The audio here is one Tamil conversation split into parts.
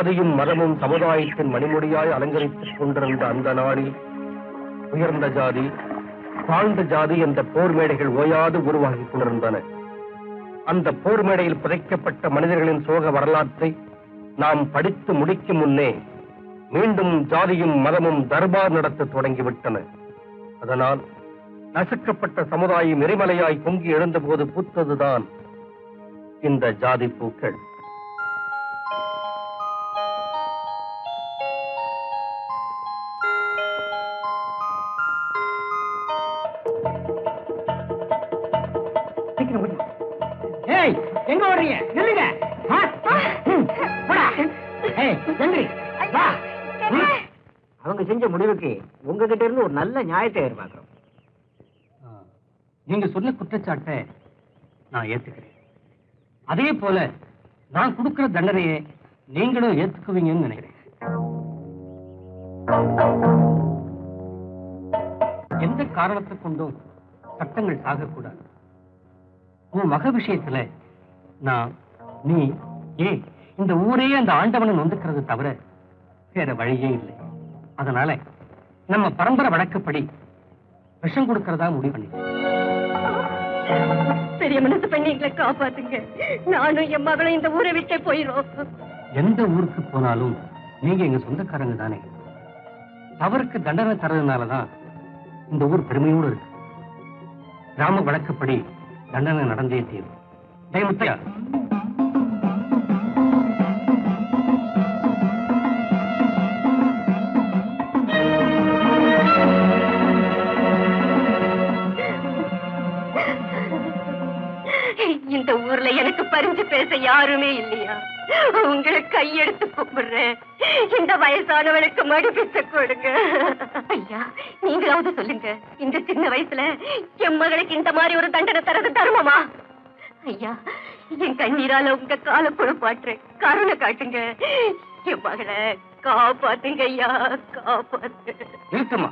ஜாதியும் மதமும் சமுதாயத்தின் மணிமுடியாய் அலங்கரித்துக் கொண்டிருந்த அந்த நாளில் உயர்ந்த ஜாதி தாழ்ந்த ஜாதி என்ற போர் மேடைகள் ஓயாது உருவாகிக் கொண்டிருந்தன. அந்த போர் மேடையில் புதைக்கப்பட்ட மனிதர்களின் சோக வரலாற்றை நாம் படித்து முடிக்கும் முன்னே மீண்டும் ஜாதியும் மதமும் தர்பார் நடத்த தொடங்கிவிட்டன. அதனால் நசுக்கப்பட்ட சமுதாயம் எரிமலையாய் பொங்கி எழுந்தபோது பூத்ததுதான் இந்த ஜாதி பூக்கள். எங்க ஓடுறீங்க? நில்லுங்க. அவங்க செஞ்ச முடிவுக்கு உங்ககிட்ட இருந்து ஒரு நல்ல நியாயத்தை எதிர்பார்க்கிறோம். நீங்க சொன்ன குற்றச்சாட்டை நான் ஏத்துக்கிறேன். அதே போல நான் கொடுக்கிற தண்டனையை நீங்களும் ஏத்துக்குவீங்கன்னு நினைக்கிறேன். எந்த காரணத்தை கொண்டும் சட்டங்கள் சாகக்கூடாது. உன் மக விஷயத்துல நான் நீ இந்த ஊரே அந்த ஆண்டவனை நொந்துக்கிறது தவிர வேற வழியே இல்லை. அதனால நம்ம பரம்பரை வழக்கப்படி விஷம் கொடுக்கறதா முடிவு பண்ணி. பெரிய மனசு பண்ணீங்களை காப்பாத்துங்க. நானும் என் மகளும் இந்த ஊரை விட்டே போயிடும். எந்த ஊருக்கு போனாலும் நீங்க எங்க சொந்தக்காரங்க தானே. தவறுக்கு தண்டனை தரதுனாலதான் இந்த ஊர் பெருமையோடு இருக்கு. கிராம வழக்கப்படி தண்டனை நடந்தே தீரும். தயமுத்தையா இந்த ஊர்ல எனக்கு பரிஞ்சு பேச யாருமே இல்லையா? உங்களை கையெடுத்து கூப்பிடுறேன். இந்த வயசானவனுக்கு மடிப்பிச்ச கொடுங்க. ஐயா, நீங்களாவது சொல்லுங்க, இந்த சின்ன வயசுல என் மகளுக்கு இந்த மாதிரி ஒரு தண்டனை தரது தர்மமா? ஐயா, என் கண்ணீரால உங்க கால குழப்பாட்டுறேன். கருணை காட்டுங்க. என் மகளை காப்பாத்துங்க ஐயா, காப்பாத்து. நிறுத்தமா,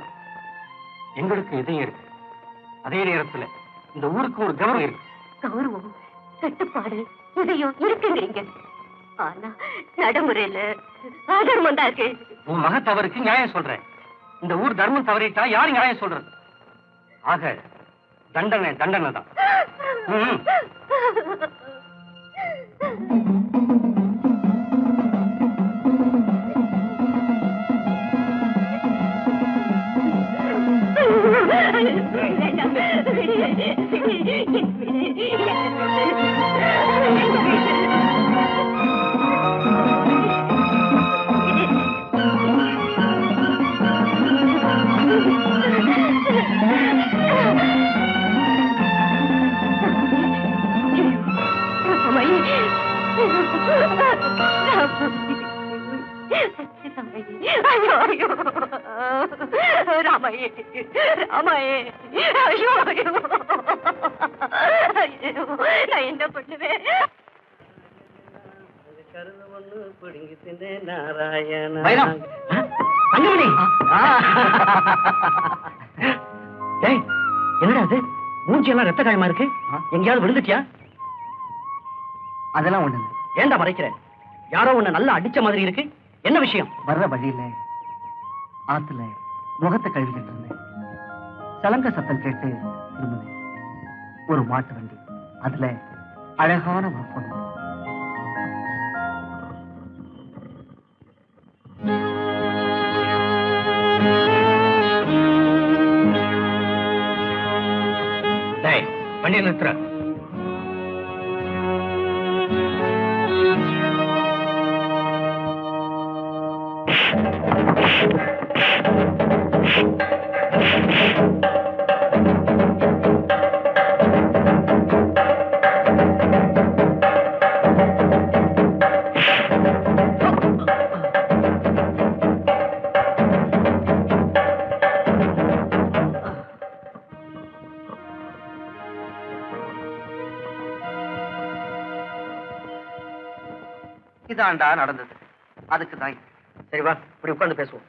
எங்களுக்கு இதயம் இருக்கு. அதே நேரத்துல இந்த ஊருக்கு ஒரு கௌரவம் இருக்கு. கௌரவம், கட்டுப்பாடு, இதயம் இருக்குங்கிறீங்க. ஆனா நடைமுறையில அதர்மம் தான் இருக்கு. உன் மக தவறுக்கு நியாயம் சொல்றேன். இந்த ஊர் தர்மம் தவறிட்டா யாரு நியாயம் சொல்றது? ஆக தண்டனை தண்டனை தான். ராமையே, ராமையே, ஐயோ, நான் என்ன பண்ணுவேன்? என்னடா அது? மூஞ்சி எல்லாம் ரத்த காயமா இருக்கு. எங்கேயாவது விழுந்துட்டியா? அதெல்லாம் ஒண்ணு இல்லை. ஏண்டா மறைக்கிற? யாரோ உன்னை நல்லா அடிச்ச மாதிரி இருக்கு. என்ன விஷயம்? வர்ற வழியில ஆத்துல முகத்தை கழுவிக்கிட்டு இருந்தேன். சலங்க சத்தம் கேட்டு திரும்பினேன். ஒரு மாட்டு வண்டி, அதுல அழகான ஒரு பொண்ணு. வண்டியை நிறுத்துற. இதாண்டா நடந்தது. அதுக்கு தான். சரி வா, இப்படி உட்கார்ந்து பேசுவோம்.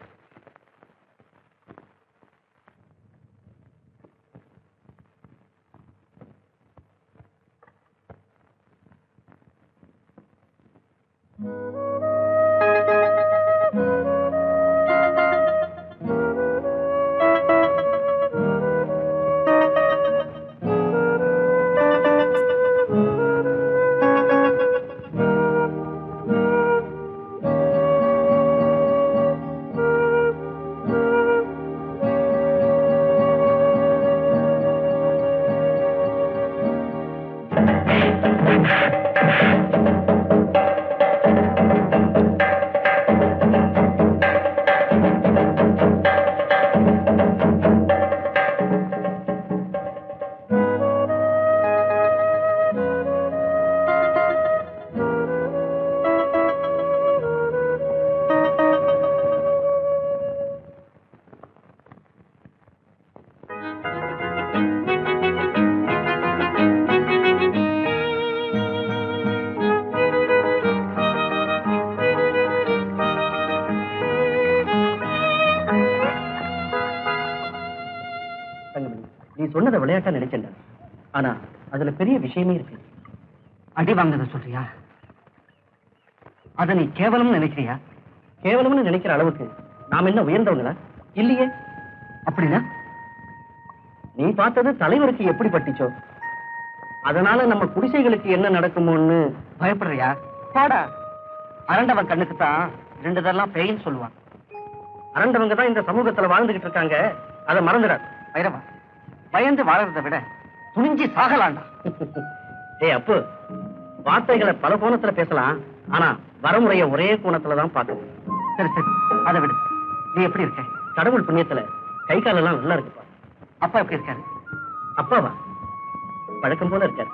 சொன்னதை விளையாட்டா நினைச்சேன்டா. ஆனா அதுல பெரிய விஷயமே இருக்கு. அடி வாங்கினதை சொல்றியா? அதை நீ கேவலம்னு நினைக்கிறியா? கேவலம்னு நினைக்கிற அளவுக்கு நாம என்ன உயர்ந்தவங்களா? இல்லையே. அப்படின்னா நீ பார்த்தது தலைவருக்கு எப்படி பட்டுச்சோ, அதனால நம்ம குடிசைகளுக்கு என்ன நடக்குமோன்னு பயப்படுறியா? பாடா. அரண்டவன் கண்ணுக்கு தான் ரெண்டுதெல்லாம் பேயின்னு சொல்லுவான். அரண்டவங்க தான் இந்த சமூகத்துல வாழ்ந்துகிட்டு இருக்காங்க, அதை மறந்துடாது. வைரவா, பயந்து வாழறதை விட துணிஞ்சி சாகலாண்டா. ஏய் அப்பு, வார்த்தைகளை பல கோணத்துல பேசலாம், ஆனா வரமுறைய ஒரே கோணத்துலதான் பார்க்கணும். சரி சரி, அதை விடு. நீ எப்படி இருக்க? கடவுள் புண்ணியத்துல கை காலெல்லாம் நல்லா இருக்குப்பா. அப்பா எப்படி இருக்காரு? அப்பாவா? பழக்கம் போல இருக்காரு.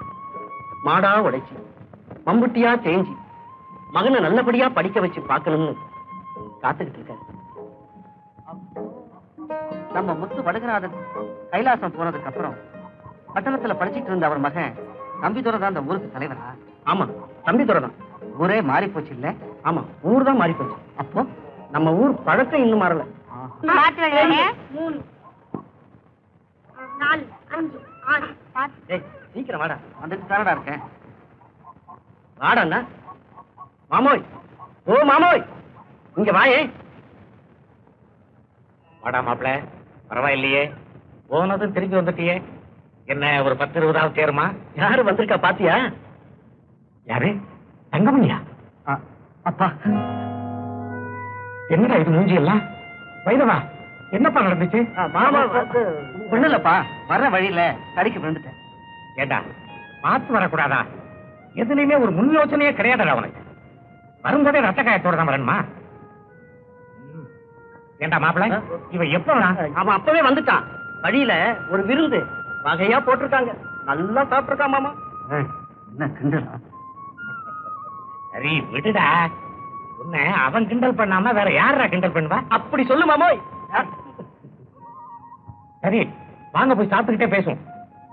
மாடா உடைச்சு மம்புட்டியா தேஞ்சி மகனை நல்லபடியா படிக்க வச்சு பார்க்கணும்னு காத்துக்கிட்டு இருக்காரு. நம்ம முத்து வடுகநாதன் கைலாசம் போனதுக்கு அப்புறம் பட்டணத்துல படிச்சுட்டு இருந்த அவர் மகன் தம்பிதுரை தான் அந்த ஊருக்கு தலைவரா? ஆமா, தம்பிதுரை தான். ஊரே மாறி போச்சு இல்ல? ஆமா, ஊர் தான் மாறி போச்சு. அப்போ நம்ம ஊர் பழக்கம் இன்னும் மாறல. 3 4 5 6 ஏய், சீக்கிரம் வாடா. வந்துட்டு தானடா இருக்கேன். வாடா மாமோய். ஓ மாமோய், இங்க வாயே. வாடா மாப்பிள, பரவாயில்லையே, போனதும் திரும்பி வந்துட்டியே. என்ன ஒரு 10-20 சேருமா? யாரு வந்திருக்கா பாத்தியா? யாரு? தங்கமணியா? அப்பா, என்னடா இது மூஞ்சி எல்லாம்? வைரவா, என்னப்பா நடந்துச்சு? மாமா ஒண்ணு இல்லப்பா, வர்ற வழியில தடிக்கு விழுந்துட்டேன். ஏண்டா, பார்த்து வரக்கூடாதா? எதுலையுமே ஒரு முன் யோசனையே கிடையாதுடா அவனுக்கு. வரும்போதே ரத்த காயத்தோட தான் வரணுமா? ஏண்டா மாப்பிள, இவன் எப்ப? அவன் அப்பவே வந்துட்டான். வழியில ஒரு விருந்து வகையா போட்டிருக்காங்க, நல்லா சாப்பிட்டுருக்கான் மாமா. என்ன கிண்டலா? சரி விடுடா, உன்னை அவன் கிண்டல் பண்ணாம வேற யாரா கிண்டல் பண்ணுவா? அப்படி சொல்லு மாமோய். சரி வாங்க போய் சாப்பிட்டுக்கிட்டே பேசுவோம்.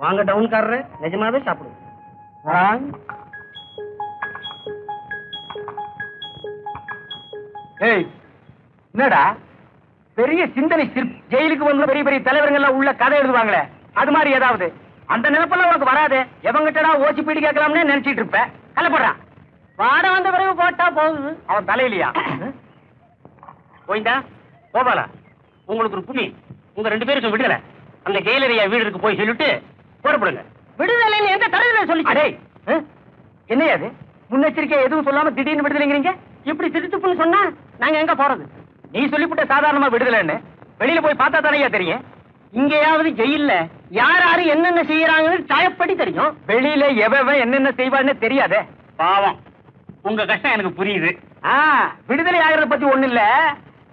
வாங்க டவுன்காரரு, நிஜமாவே சாப்பிடுவோம். ஏய், என்னடா பெரிய சிந்தனை ஜெயிலுக்கு வந்து பெரிய பெரிய தலைவர்கள் எல்லாம் உள்ள கதை எழுதுவாங்களே, அது மாதிரி ஏதாவது அந்த நினைப்பெல்லாம் உனக்கு வராது. எவங்கிட்டடா ஓசி பீடி கேட்கலாம்னு நினைச்சிட்டு இருப்ப. கலப்படுறான். வாட வந்த பிறகு போட்டா போகுது. அவன் தலையிலையா? போயிண்டா கோபாலா, உங்களுக்கு ஒரு புண்ணி, உங்க 2 பேருக்கும் விடுதலை. அந்த கெயிலரியா வீடுக்கு போய் சொல்லிட்டு போறப்படுங்க. விடுதலை எந்த தலையில சொல்லி? அடே, என்னையாது முன்னெச்சரிக்கை எதுவும் சொல்லாம திடீர்னு விடுதலைங்கிறீங்க? இப்படி திருத்துப்புன்னு சொன்னா நாங்க எங்க போறது? நீ சொல்லிவிட்ட சாதாரணமா விடுதலைன்னு வெளியில போய் பார்த்தா தானே தெரியும். இங்கேயாவது ஜெயில்ல யார் யாரு என்னென்ன செய்யறாங்கன்னு சாயப்படி தெரியும். வெளியில எவன் என்னென்ன செய்வான்னு தெரியாதே. பாவம், உங்க கஷ்டம் எனக்கு புரியுது. விடுதலை ஆகிறத பத்தி ஒண்ணு இல்ல.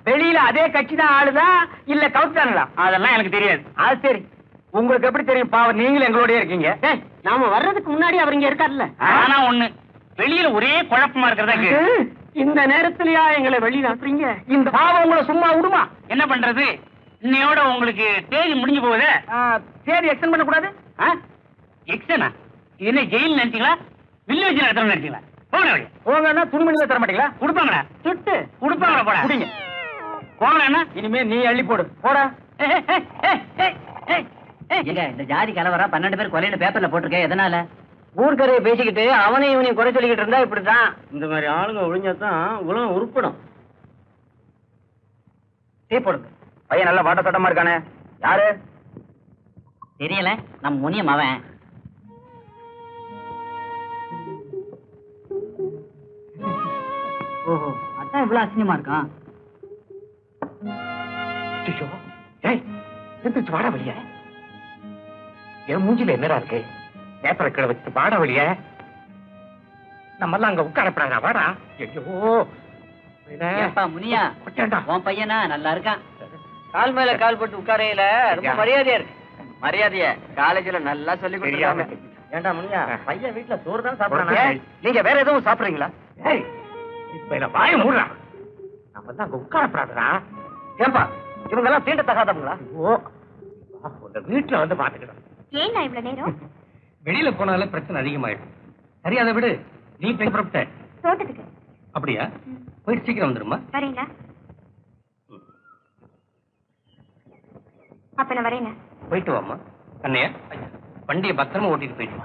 வெளியில அதே கட்சி தான் ஆளுதா இல்ல கவுத்தானுங்களா? அதெல்லாம் எனக்கு தெரியாது. அது சரி, உங்களுக்கு எப்படி தெரியும்? பாவம், நீங்களும் எங்களோடய இருக்கீங்க. நாம வர்றதுக்கு முன்னாடி அவர் இங்க இருக்காருல்ல. ஆனா ஒண்ணு, வெளியில ஒரே குழப்பமா இருக்கிறதா. இந்த நேரத்திலயா எங்களை வெளியில அனுப்புறீங்க? இந்த பாவம் உங்களை சும்மா விடுமா? என்ன பண்றது, இன்னையோட உங்களுக்கு தேதி முடிஞ்சு போகுது. தேதி எக்ஸ்டெண்ட் பண்ண கூடாது. எக்ஸ்டனா? இது என்ன ஜெயில் நினைச்சீங்களா? வில்லேஜ் நடத்த நினைச்சீங்களா? போங்கன்னா துணிமணியில தர மாட்டீங்களா? கொடுப்பாங்களா? சுட்டு கொடுப்பாங்களா? போட குடிங்க. போகலன்னா இனிமே நீ அள்ளி போடு. போடா. இந்த ஜாதி கலவரா 12 பேர் கொலையில பேப்பர்ல போட்டிருக்கேன். எதனால? ஊர்க்கரையை பேசிக்கிட்டு அவனையும் இவனையும் குறை சொல்லிக்கிட்டு இருந்தா இப்படிதான். இந்த மாதிரி ஆளுங்க ஒழிஞ்சாதான் உலகம் உருப்படும். டீ போடுங்க. பையன் நல்ல வாட்ட சட்டமா இருக்கானே. யாரு தெரியல, நம்ம முனியம் அவன். ஓஹோ, அதான் இவ்வளவு அசிங்கமா இருக்கான். வாடா வழிய, என் மூஞ்சில என்னடா இருக்கு? பேப்பரை கீழே வச்சுட்டு வாடா வழிய. நம்ம எல்லாம் அங்க உட்காரப்படாதா? வாடா. ஏப்பா முனியா, கொட்டேன்டா. உன் பையனா நல்லா இருக்கான். கால் மேல கால் போட்டு உட்காரையில ரொம்ப மரியாதையா இருக்கு. மரியாதைய காலேஜ்ல நல்லா சொல்லி கொடுத்துருக்காங்க. ஏண்டா முனியா, பையன் வீட்டுல சோறு தான் சாப்பிடுறாங்க. நீங்க வேற எதுவும் சாப்பிடுறீங்களா? இப்ப என்ன வாய மூடுறா. நம்ம எல்லாம் அங்க உட்காரப்படாதா? ஏன்பா இவங்க எல்லாம் தீண்ட தகாதவங்களா? உங்க வீட்டுல வந்து பாத்துக்கிறோம். ஏன் நான் இவ்வளவு நேரம்? வெளியில போனால பிரச்சனை அதிகமாயிடும். சரி, அதை விடு. நீ போய் புறப்பட்ட தோட்டத்துக்கு. அப்படியா? போயிட்டு சீக்கிரம் வந்துருமா? வரீங்களா? அப்ப நான் வரேங்க. போயிட்டு வாமா. அண்ணையா வண்டியை பத்திரமா ஓட்டிட்டு போயிட்டு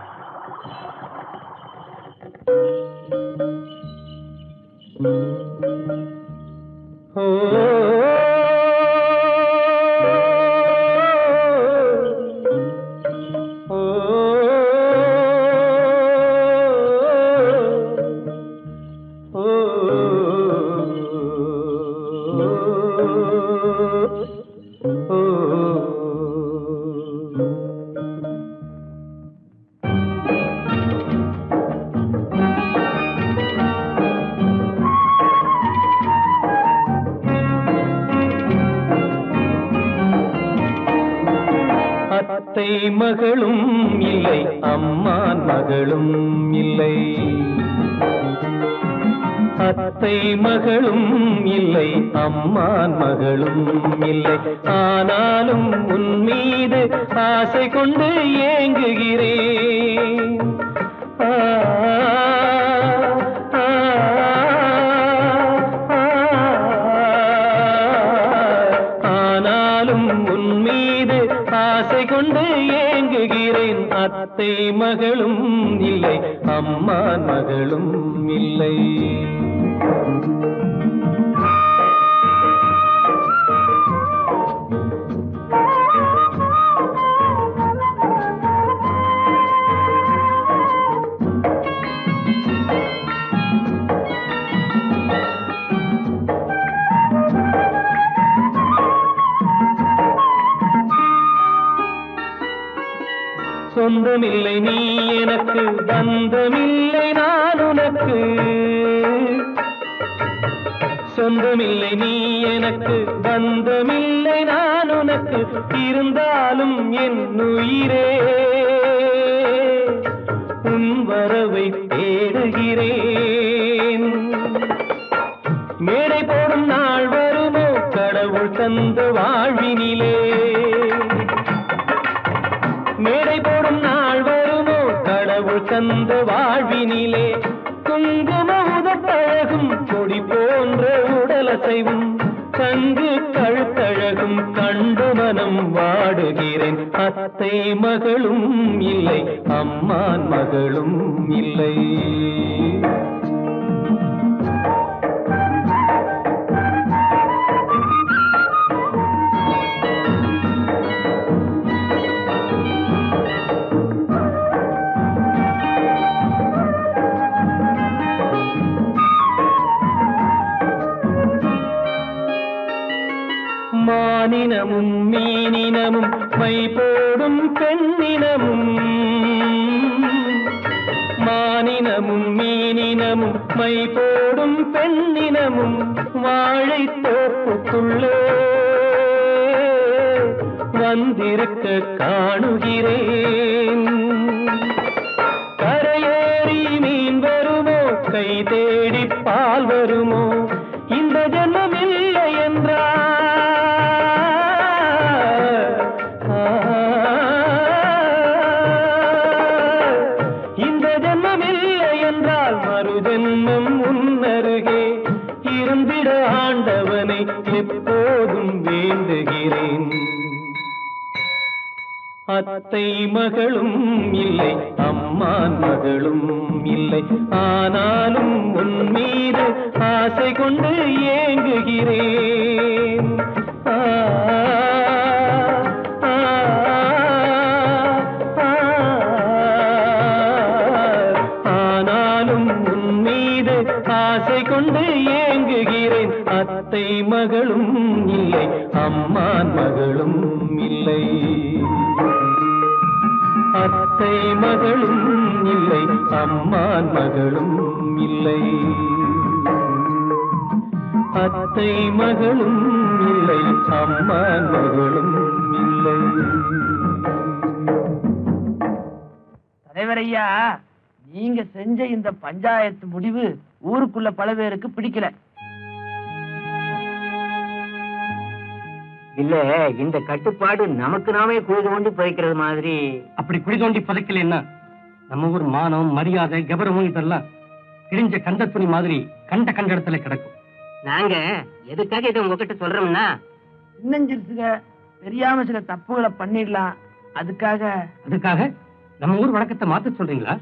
மகளும் இல்லை அம்மான் மகளும் இல்லை அத்தை மகளும் இல்லை அம்மான் மகளும் இல்லை ஆனாலும் உன் மீது ஆசை கொண்டு ஏங்குகிறேன் ஆனாலும் உன் மீது ஆசை கொண்டு ஏங்குகிறேன் அத்தை மகளும் இல்லை அம்மான் மகளும் இல்லை சொந்தமில்லை நீ எனக்கு பந்தமில்லை நான் உனக்கு சொந்தமில்லை நீ எனக்கு பந்தமில்லை நான் உனக்கு இருந்தாலும் என் உயிரே உன் வரவை தேடுகிறேன் மேடை போடும் நாள் வருமோ கடவுள் தந்த வாழ்வினிலே மேடை போடும் நாள் வருமோ கடவுள் தந்த வாழ்வினிலே குங்கும உதப்பழகும் கொடி போன்ற உடலசைவும் கங்கு கழுத்தழகும் கண்டு மனம் வாடுகிறேன் அத்தை மகளும் இல்லை அம்மான் மகளும் இல்லை மானினமும் மீனினமும் மை போடும் பெண்ணினமும் மானினமும் மீனினமும் மை போடும் பெண்ணினமும் வாழை தோப்புக்குள்ளே வந்திருக்க காணுகிறேன் கரையேறி மீன் வருமோ கை தேடி பால் வருமோ இந்த ஜென்மம் இல்லை என்றால் மறுஜென்மம் உன்னருகே இருந்திட ஆண்டவனை எப்போதும் வேண்டுகிறேன் அத்தை மகளும் இல்லை அம்மான் மகளும் இல்லை ஆனாலும் உன் மீது ஆசை கொண்டு ஏங்குகிறேன் ஆசை கொண்டு ஏங்குகிறேன் அத்தை மகளும் இல்லை அம்மான் மகளும் இல்லை அத்தை மகளும் இல்லை அம்மான் மகளும் இல்லை அத்தை மகளும் இல்லை அம்மான் மகளும் இல்லை தலைவரையா நீங்க செஞ்ச இந்த பஞ்சாயத்து முடிவு ஊருக்குள்ள பல பேருக்கு பிடிக்கல இல்ல இந்த கட்டுப்பாடு நமக்கு நாமே குழி தோண்டி புதைக்கிறது மாதிரி அப்படி குழி தோண்டி புதைக்கலன்னா நம்ம ஊர் மானம் மரியாதை கௌரவம் இதெல்லாம் கிழிஞ்ச கந்த துணி மாதிரி கண்ட இடத்துல கிடக்கும் நாங்க எதுக்காக இதை உங்ககிட்ட சொல்றோம்னா சின்னஞ்சிறுசுக தெரியாம சில தப்புகளை பண்ணிடலாம் அதுக்காக நம்ம ஊர் வழக்கத்தை மாத்த சொல்றீங்களா?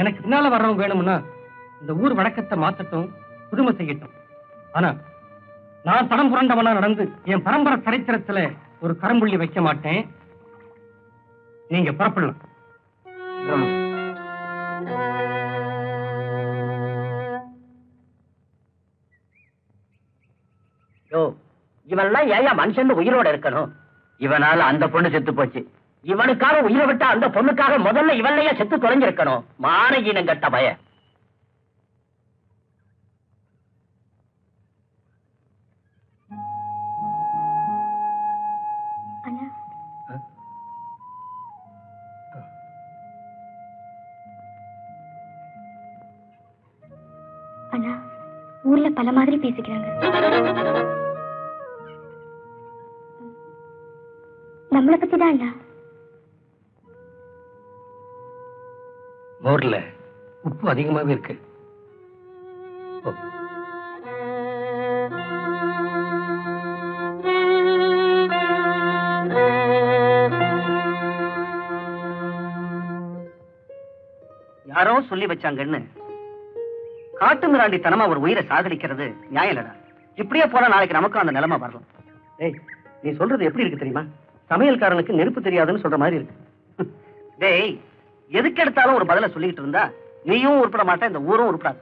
எனக்கு பின்னால வர்றவங்க வேணும்னா இந்த ஊர் வழக்கத்தை மாத்தட்டும், புதுமை செய்யட்டும். ஆனா நான் தடம் புரண்டவனா நடந்து என் பரம்பரை சரித்திரத்துல ஒரு கரம்புள்ளி வைக்க மாட்டேன். நீங்க புறப்படலாம். இவன்லாம் ஏயா மனுஷன் உயிரோட இருக்கணும்? இவனால அந்த பொண்ணு செத்து போச்சு. இவனுக்காக உயிரை விட்டா அந்த பொண்ணுக்காக முதல்ல இவன்லையா செத்து தொலைஞ்சிருக்கணும். மானகீனம் கட்ட பய. அண்ணா, ஊர்ல பல மாதிரி பேசிக்கிறாங்க. நம்மளை பத்தி தான் அண்ணா. மோர்ல உப்பு அதிகமாவே இருக்கு. யாரோ சொல்லி வச்சாங்கன்னு காட்டு மிராண்டி தனமா ஒரு உயிரை சாகடிக்கிறது நியாயம் இல்லடா. இப்படியே போனா நாளைக்கு நமக்கும் அந்த நிலைமை வரலாம். டேய், நீ சொல்றது எப்படி இருக்கு தெரியுமா? சமையல்காரனுக்கு நெருப்பு தெரியாதுன்னு சொல்ற மாதிரி இருக்கு. டேய், எதுக்கு எடுத்தாலும் ஒரு பதில சொல்லிட்டு இருந்தா நீயும் உருப்பட மாட்டேன், இந்த ஊரும் உருப்படாது.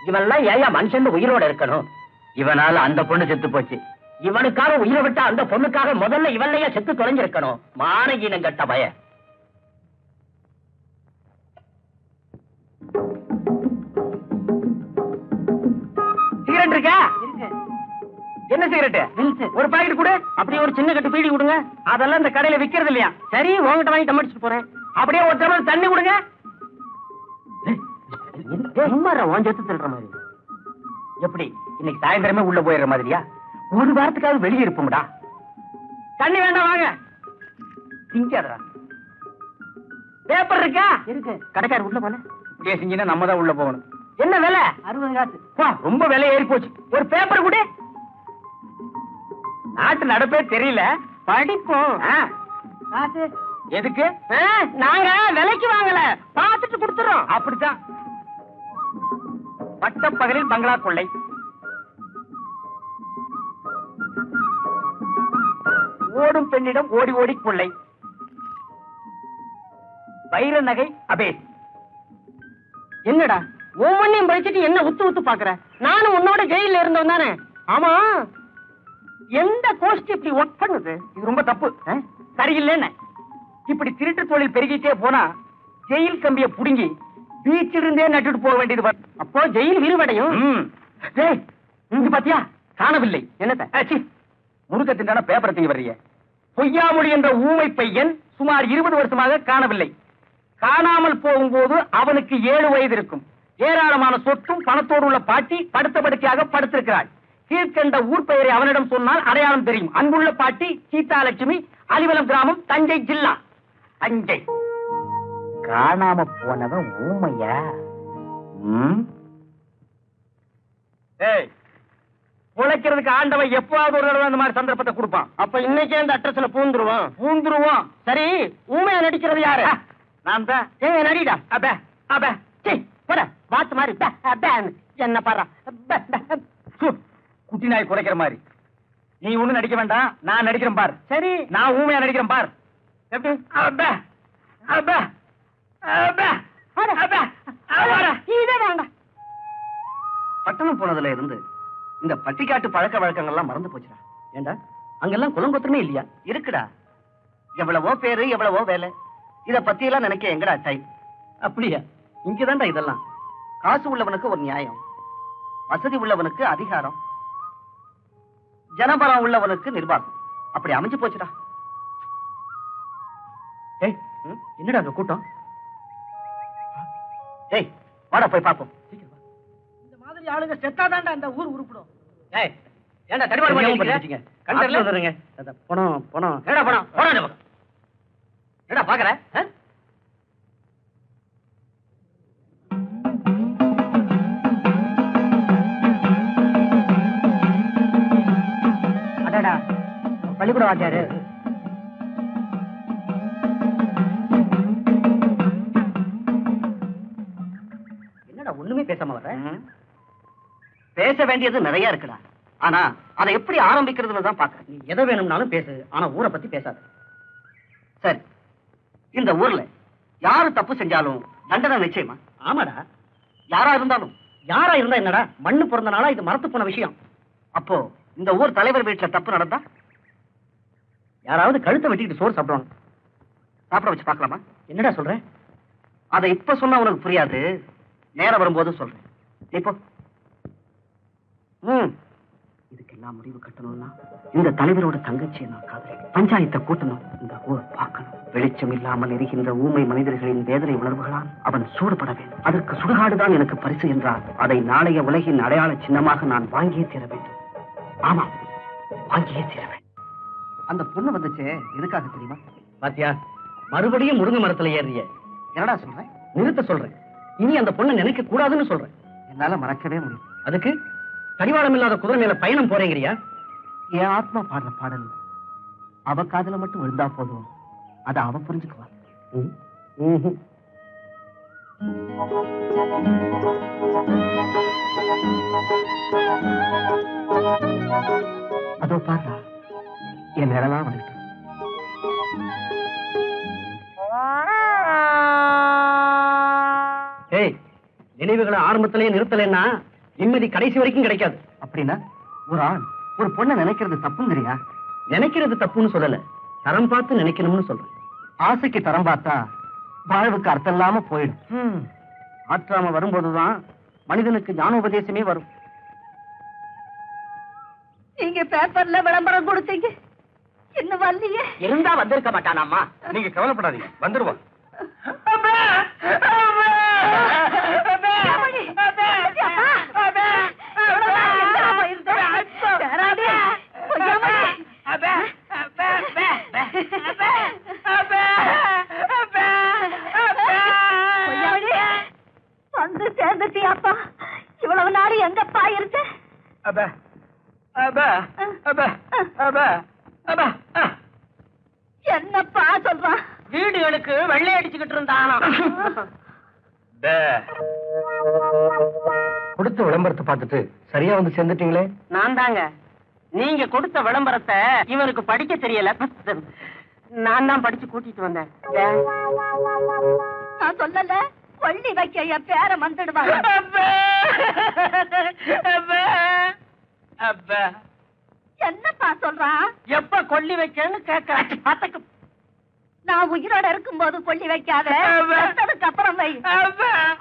இவன்லாம் ஏயா மனுஷன் உயிரோட இருக்கணும்? இவனால அந்த பொண்ணு செத்து போச்சு. இவனுக்காக உயிரை விட்டா அந்த பொண்ணுக்காக முதல்ல இவன்லையா செத்து தொலைஞ்சிருக்கணும். மானகீனம் கட்ட பய. சிகரெட் இருக்கா? என்ன சிகரெட்? ஒரு பாக்கெட் கொடு. அப்படியே ஒரு சின்ன கட்டு பீடி கொடுங்க. அதெல்லாம் இந்த கடையில விக்கிறது இல்லையா? சரி, உங்ககிட்ட வாங்கி டமடிச்சுட்டு போறேன். அப்படியே ஒரு டம்ளர் தண்ணி கொடுங்க. சொல்ற மாதிரி எப்படி இன்னைக்கு சாயந்தரமே உள்ள போயிடுற மாதிரியா? ஒரு வாரத்துக்காவது வெளியே இருப்போம்டா. தண்ணி வேண்டாம், வாங்க. திங்காதடா. பேப்பர் இருக்கா? இருக்கு. கடைக்காரர் உள்ள போல. இப்படியே செஞ்சீங்கன்னா நம்ம தான் உள்ள போகணும். என்ன விலை? 60 காசு. ரொம்ப விலை ஏறி போச்சு. ஒரு பேப்பர் கூட. நாட்டு நடப்பே தெரியல, படிப்போம். காசு எதுக்கு? நாங்க விலைக்கு வாங்கல, பார்த்துட்டு கொடுத்துறோம். அப்படித்தான். பட்டப்பகலில் பங்களா கொள்ளை, ஓடும் பெண்ணிடம் ஓடி ஓடி கொள்ளை, வைர நகை அபேஸ். என்னடா ஒவ்வொன்னையும் படிச்சுட்டு என்ன உத்து உத்து பாக்குற? நானும் உன்னோட ஜெயில இருந்தவன் தானே. ஆமா, எந்த கோஷ்டி இப்படி ஒர்க் பண்ணுது? இது ரொம்ப தப்பு, சரியில்லைன்னு. இப்படி திருட்டு தொழில் பெருகிட்டே போனா ஜெயில் கம்பிய புடுங்கி பீச்சில் இருந்தே நட்டுட்டு போக வேண்டியது. அப்போ ஜெயில் விரிவடையும். இங்க பாத்தியா, காணவில்லை. என்னத்த முருகத்தின் பேப்பரை தீங்க வர்றீங்க? பொய்யாமொழி என்ற ஊமை பையன் சுமார் 20 வருஷமாக காணவில்லை. காணாமல் போகும்போது அவனுக்கு 7 வயது இருக்கும். ஏராளமான சொத்தும் பணத்தோடு உள்ள பாட்டி படுத்த படுக்கையாக படுத்திருக்கிறாள். கீழ்கண்ட ஊர் பெயரை அவனிடம் சொன்னால் அடையாளம் தெரியும். அன்புள்ள பாட்டி சீதாலட்சுமி, அலிவலம் கிராமம், தஞ்சை ஜில்லா. தஞ்சை. காணாம போனவன் ஊமையா? உழைக்கிறதுக்கு ஆண்டவன் எப்பவாவது ஒரு தடவை அந்த மாதிரி சந்தர்ப்பத்தை கொடுப்பான். அப்ப இன்னைக்கே அந்த அட்ரஸ்ல பூந்துருவோம். சரி, ஊமையா நடிக்கிறது யாரு? நான் தான். நடிடா. அபே அபே போட பாத்து மாதிரி என்ன பாரு, குட்டி நாய் குறைக்கிற மாதிரி. நீ ஒண்ணு நடிக்க வேண்டாம், நான் நடிக்கிறேன் பார். சரி, நான் ஊமையா நடிக்கிறேன் பார். எப்படி? பட்டணம் போனதுல இருந்து இந்த பட்டிக்காட்டு பழக்க வழக்கங்கள்லாம் மறந்து போச்சுடா. ஏண்டா, அங்கெல்லாம் குலங்கொத்தமே இல்லையா? இருக்குடா. எவ்வளவோ பேரு, எவ்வளவோ வேலை. இத பத்தி எல்லாம் நினைக்க எங்கடா டைம்? அப்படியா? இங்கதான்டா இதெல்லாம். காசு உள்ளவனுக்கு ஒரு நியாயம், வசதி உள்ளவனுக்கு அதிகாரம், ஜனபலம் உள்ளவனுக்கு நிர்வாகம். அப்படி அமைஞ்சு போச்சுடா. என்னடா அந்த கூட்டம்? வாடா போய் பாப்போம். இந்த மாதிரி ஆளுங்க செத்தாதான்டா அந்த ஊர் உருப்படும். ஏண்டா தடிமாடு பண்ணிட்டீங்க? கண்டறல வந்துருங்க. பணம் பணம் ஏடா பணம் போடா. ஏடா பாக்குற? அடடா, பள்ளிக்கூட வாத்தியாரு. என்னடா ஒண்ணுமே பேசாம வர? பேச வேண்டியது நிறைய இருக்குடா. ஆனா அதை எப்படி ஆரம்பிக்கிறதுன்னு தான் பாக்க. நீ எதை வேணும்னாலும் பேசு, ஆனா ஊரை பத்தி பேசாத. சரி, இந்த ஊர்ல யாரு தப்பு செஞ்சாலும் தண்டனை நிச்சயமா? ஆமாடா, யாரா இருந்தாலும். யாரா இருந்தா என்னடா, மண்ணு பிறந்தனால இது மரத்து போன விஷயம். அப்போ இந்த ஊர் தலைவர் வீட்டுல தப்பு நடந்தா யாராவது கழுத்தை வெட்டிட்டு சோறு சாப்பிடுவாங்க. சாப்பிட வச்சு பார்க்கலாமா? என்னடா சொல்ற? அதை இப்ப சொன்னா உனக்கு புரியாது, நேரம் வரும்போது சொல்றேன். இப்போ இதுக்கெல்லாம் முடிவு கட்டணும்னா இந்த தலைவரோட தங்கச்சியை நான் காதலிக்கிறேன். பஞ்சாயத்தை கூட்டணும், இந்த ஊரை பார்க்கணும். வெளிச்சம் இல்லாமல் எரிகின்ற ஊமை மனிதர்களின் வேதனை உணர்வுகளால் அவன் சூடுபட வேண்டும். அதற்கு சுடுகாடுதான் எனக்கு பரிசு என்றால் அதை நாளைய உலகின் அடையாள சின்னமாக நான் வாங்கியே தீர வேண்டும். ஆமா, வாங்கியே தீர வேண்டும். அந்த பொண்ணு வந்துச்சு எதுக்காக தெரியுமா? பாத்தியா, மறுபடியும் முருங்கை மரத்துல ஏறிய. என்னடா சொல்றேன்? நிறுத்த சொல்றேன். இனி அந்த பொண்ணை நினைக்க கூடாதுன்னு சொல்றேன். என்னால மறக்கவே முடியும். அதுக்கு கடிவாளம் இல்லாத குதிரை மேல பயணம் போறேங்கிறியா? என் ஆத்மா பாடுற பாடல் அவ காதுல மட்டும் விழுந்தா போதும், அதை அவ புரிஞ்சுக்குவா. அதோ பாரு, என் நிழலா வந்துட்டு. ஏய், நினைவுகளை ஆரம்பத்திலேயே நிறுத்தலைன்னா நிம்மதி கடைசி வரைக்கும் கிடைக்காது. அப்படின்னா ஒரு ஆண் ஒரு பொண்ணை நினைக்கிறது தப்புங்கிறியா? நினைக்கிறது தப்புன்னு சொல்லல, தரம் பார்த்து நினைக்கணும்னு சொல்றேன். ஆசைக்கு தரம் பார்த்தா வாழ்வுக்கு அர்த்தம் இல்லாம போயிடும். ஆற்றாம வரும்போதுதான் மனிதனுக்கு ஞானோபதேசமே வரும். நீங்க பேப்பர்ல விளம்பரம் கொடுத்தீங்க, இன்னும் வரலையே. இருந்தா வந்திருக்க மாட்டானாமா. நீங்க கவலைப்படாதீங்க, வந்துருவான். வந்து சேர்ந்துட்டியாப்பா? இவ்வளவு நாள் எங்கப்பா இருக்க? என்னப்பா சொல்றான்? வீடுகளுக்கு வெள்ளை அடிச்சுக்கிட்டு இருந்தானா. கொடுத்த விளம்பரத்தை பார்த்துட்டு சரியா வந்து சேர்ந்துட்டீங்களே. நான் தாங்க. நீங்க கொடுத்த விளம்பரத்தை இவனுக்கு படிக்க தெரியல, நான் தான் படிச்சு கூட்டிட்டு வந்தேன். நான் சொல்லல, கொள்ளி வைக்க என் பேரை வந்துடுவாங்க. என்னப்பா சொல்றான்? எப்ப கொள்ளி வைக்கன்னு கேட்க. நான் உயிரோட இருக்கும்போது கொள்ளி வைக்காத, செத்ததுக்கு அப்புறம் வை.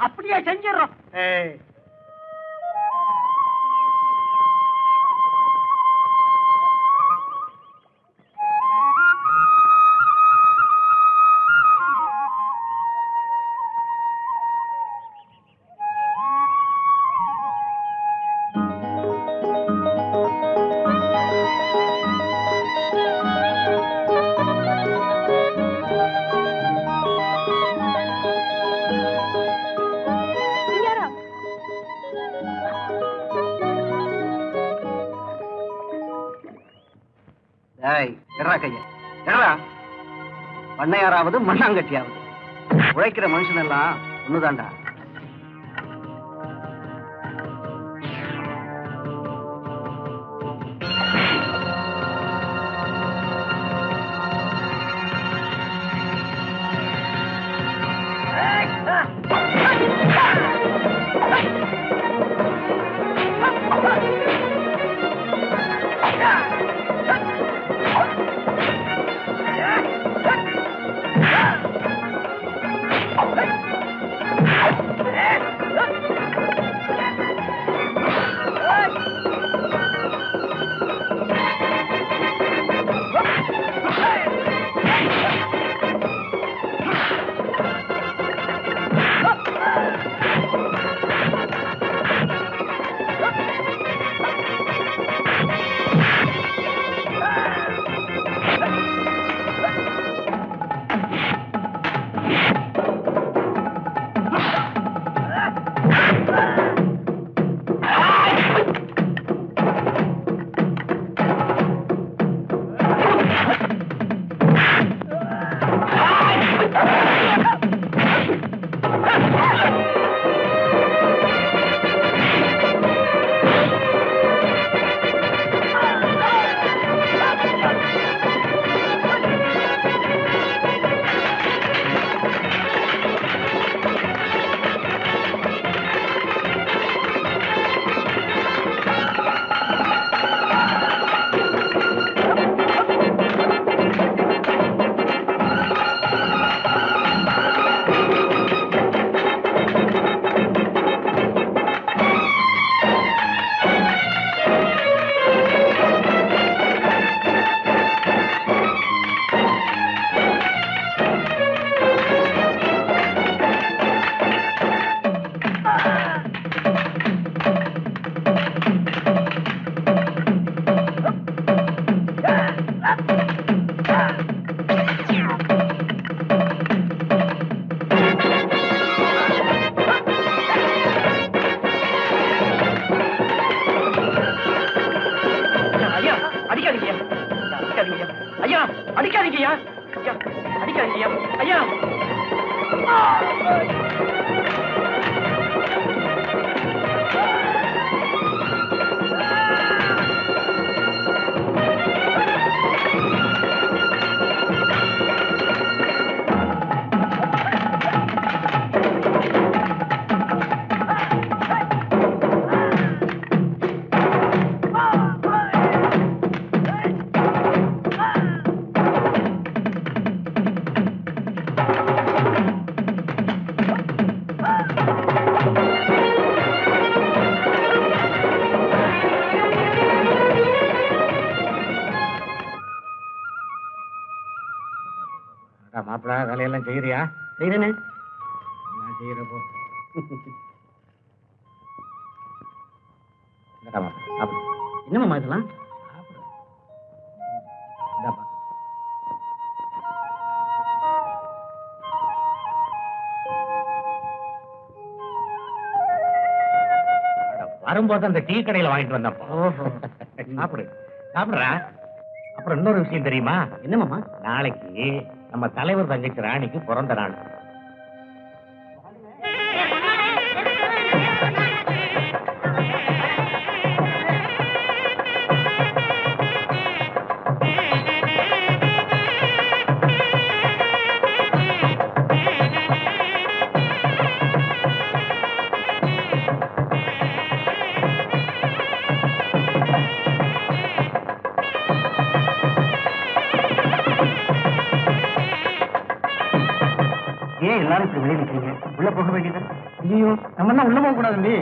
அப்படியே செஞ்சிடறோம். பண்ணையாராவது மண்ணாங்கட்டியாவது உழைக்கிற மனுஷன் எல்லாம் ஒண்ணுதான்டா. அடிக்காதீங்க அடிக்காதீங்க ஐயா அடிக்காதீங்கய்யா ஐயா அடிக்காதீங்கய்யா ஐயா மாப்பிள வேலையெல்லாம் செய்யறியா? செய்யறேன்னு நான் செய்யறப்போ என்னம்மா இதெல்லாம்? வரும்போது அந்த டீ கடையில வாங்கிட்டு வந்தப்போ. சாப்பிடு சாப்பிடுறா. அப்புறம் இன்னொரு விஷயம் தெரியுமா? என்னமாமா? நாளைக்கு நம்ம தலைவர் தங்கச்சி ராணிக்கு பிறந்த நாள். ஏன் எல்லாரும் இப்படி வெளியே நிக்கிறீங்க? உள்ள போக வேண்டியது. ஐயோ நம்ம எல்லாம் உள்ள போக கூடாது.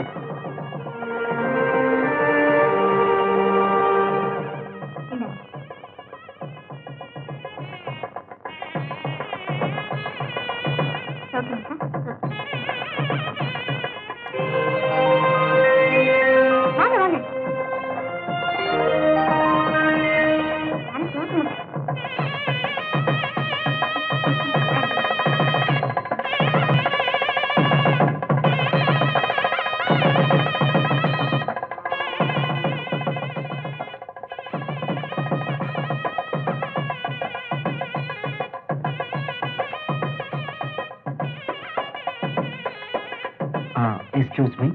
Excuse me.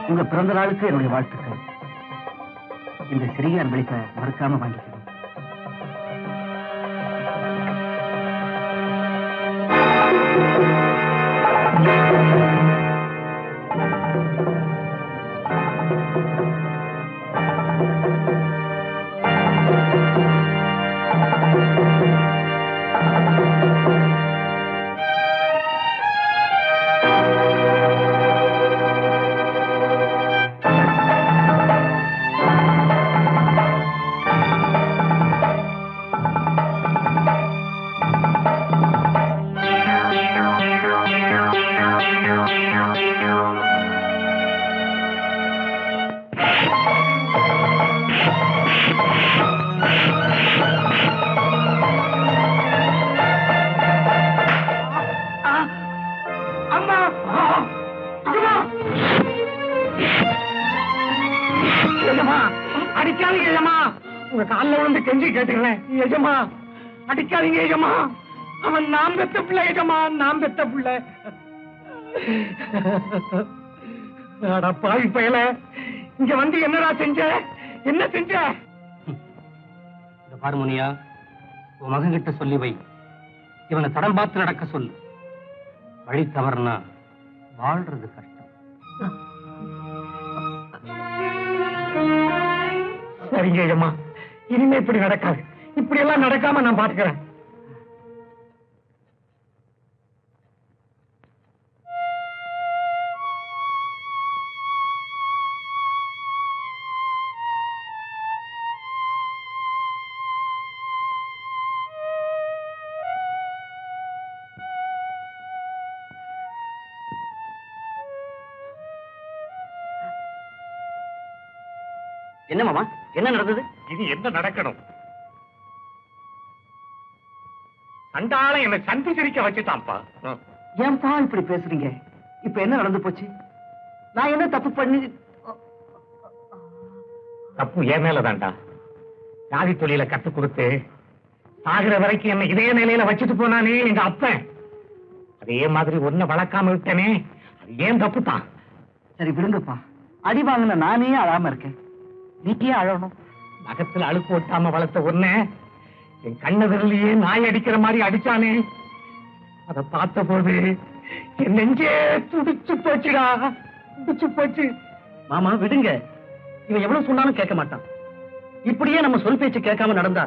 உங்க பிறந்த நாளுக்கு என்னுடைய வாழ்த்துக்கள். இந்த சிறிய அன்பளிப்பை மறக்காம வாங்கிக்கணும். அடிக்காதீங்க எஜமா, உங்க காலில் விழுந்து கெஞ்சி கேட்டுக்கிறேன் எஜமா, அடிக்காதீங்க எஜமா. அவன் நாம் பெத்த பிள்ளை எஜமா, நாம் பெத்த பிள்ளை. பாவி பயல, இங்க வந்து என்னடா செஞ்ச? என்ன செஞ்ச? பார்முனியா, உன் மகன் கிட்ட சொல்லி வை, இவனை தடம் பார்த்து நடக்க சொல்லு. வழி தவறுனா வாழ்றது கஷ்டம். சரிங்க ஐயம்மா, இனிமே இப்படி நடக்காது. இப்படி எல்லாம் நடக்காம நான் பாத்துக்கிறேன். என்ன மாமா, என்ன நடந்தது? இது என்ன நடக்கணும்? சண்டால என்னை சந்தி சிரிக்க வச்சுட்டான்ப்பா. ஏன்பா இப்படி பேசுறீங்க? இப்ப என்ன நடந்து போச்சு? நான் என்ன தப்பு பண்ணி? தப்பு என் மேலதான்டா. ஜாதி தொழில கத்து கொடுத்து சாகிற வரைக்கும் என்ன இதே நிலையில வச்சுட்டு போனானே எங்க அப்பன். அதே மாதிரி ஒன்ன வளர்க்காம விட்டனே, அது ஏன் தப்பு தான். சரி விடுங்கப்பா, அடி வாங்கின நானே அழாம இருக்கேன், நீ ஏன் அழணும்? நகத்துல அழுக்கு ஒட்டாம வளர்த்த ஒன்ன என் கண்ண விரலையே நாய் அடிக்கிற மாதிரி அடிச்சானே, அதை பார்த்த போது என் நெஞ்சே துடிச்சு போச்சுடா, துடிச்சு போச்சு. மாமா விடுங்க, இவன் எவ்வளவு சொன்னாலும் கேட்க மாட்டான். இப்படியே நம்ம சொல் பேச்சு கேட்காம நடந்தா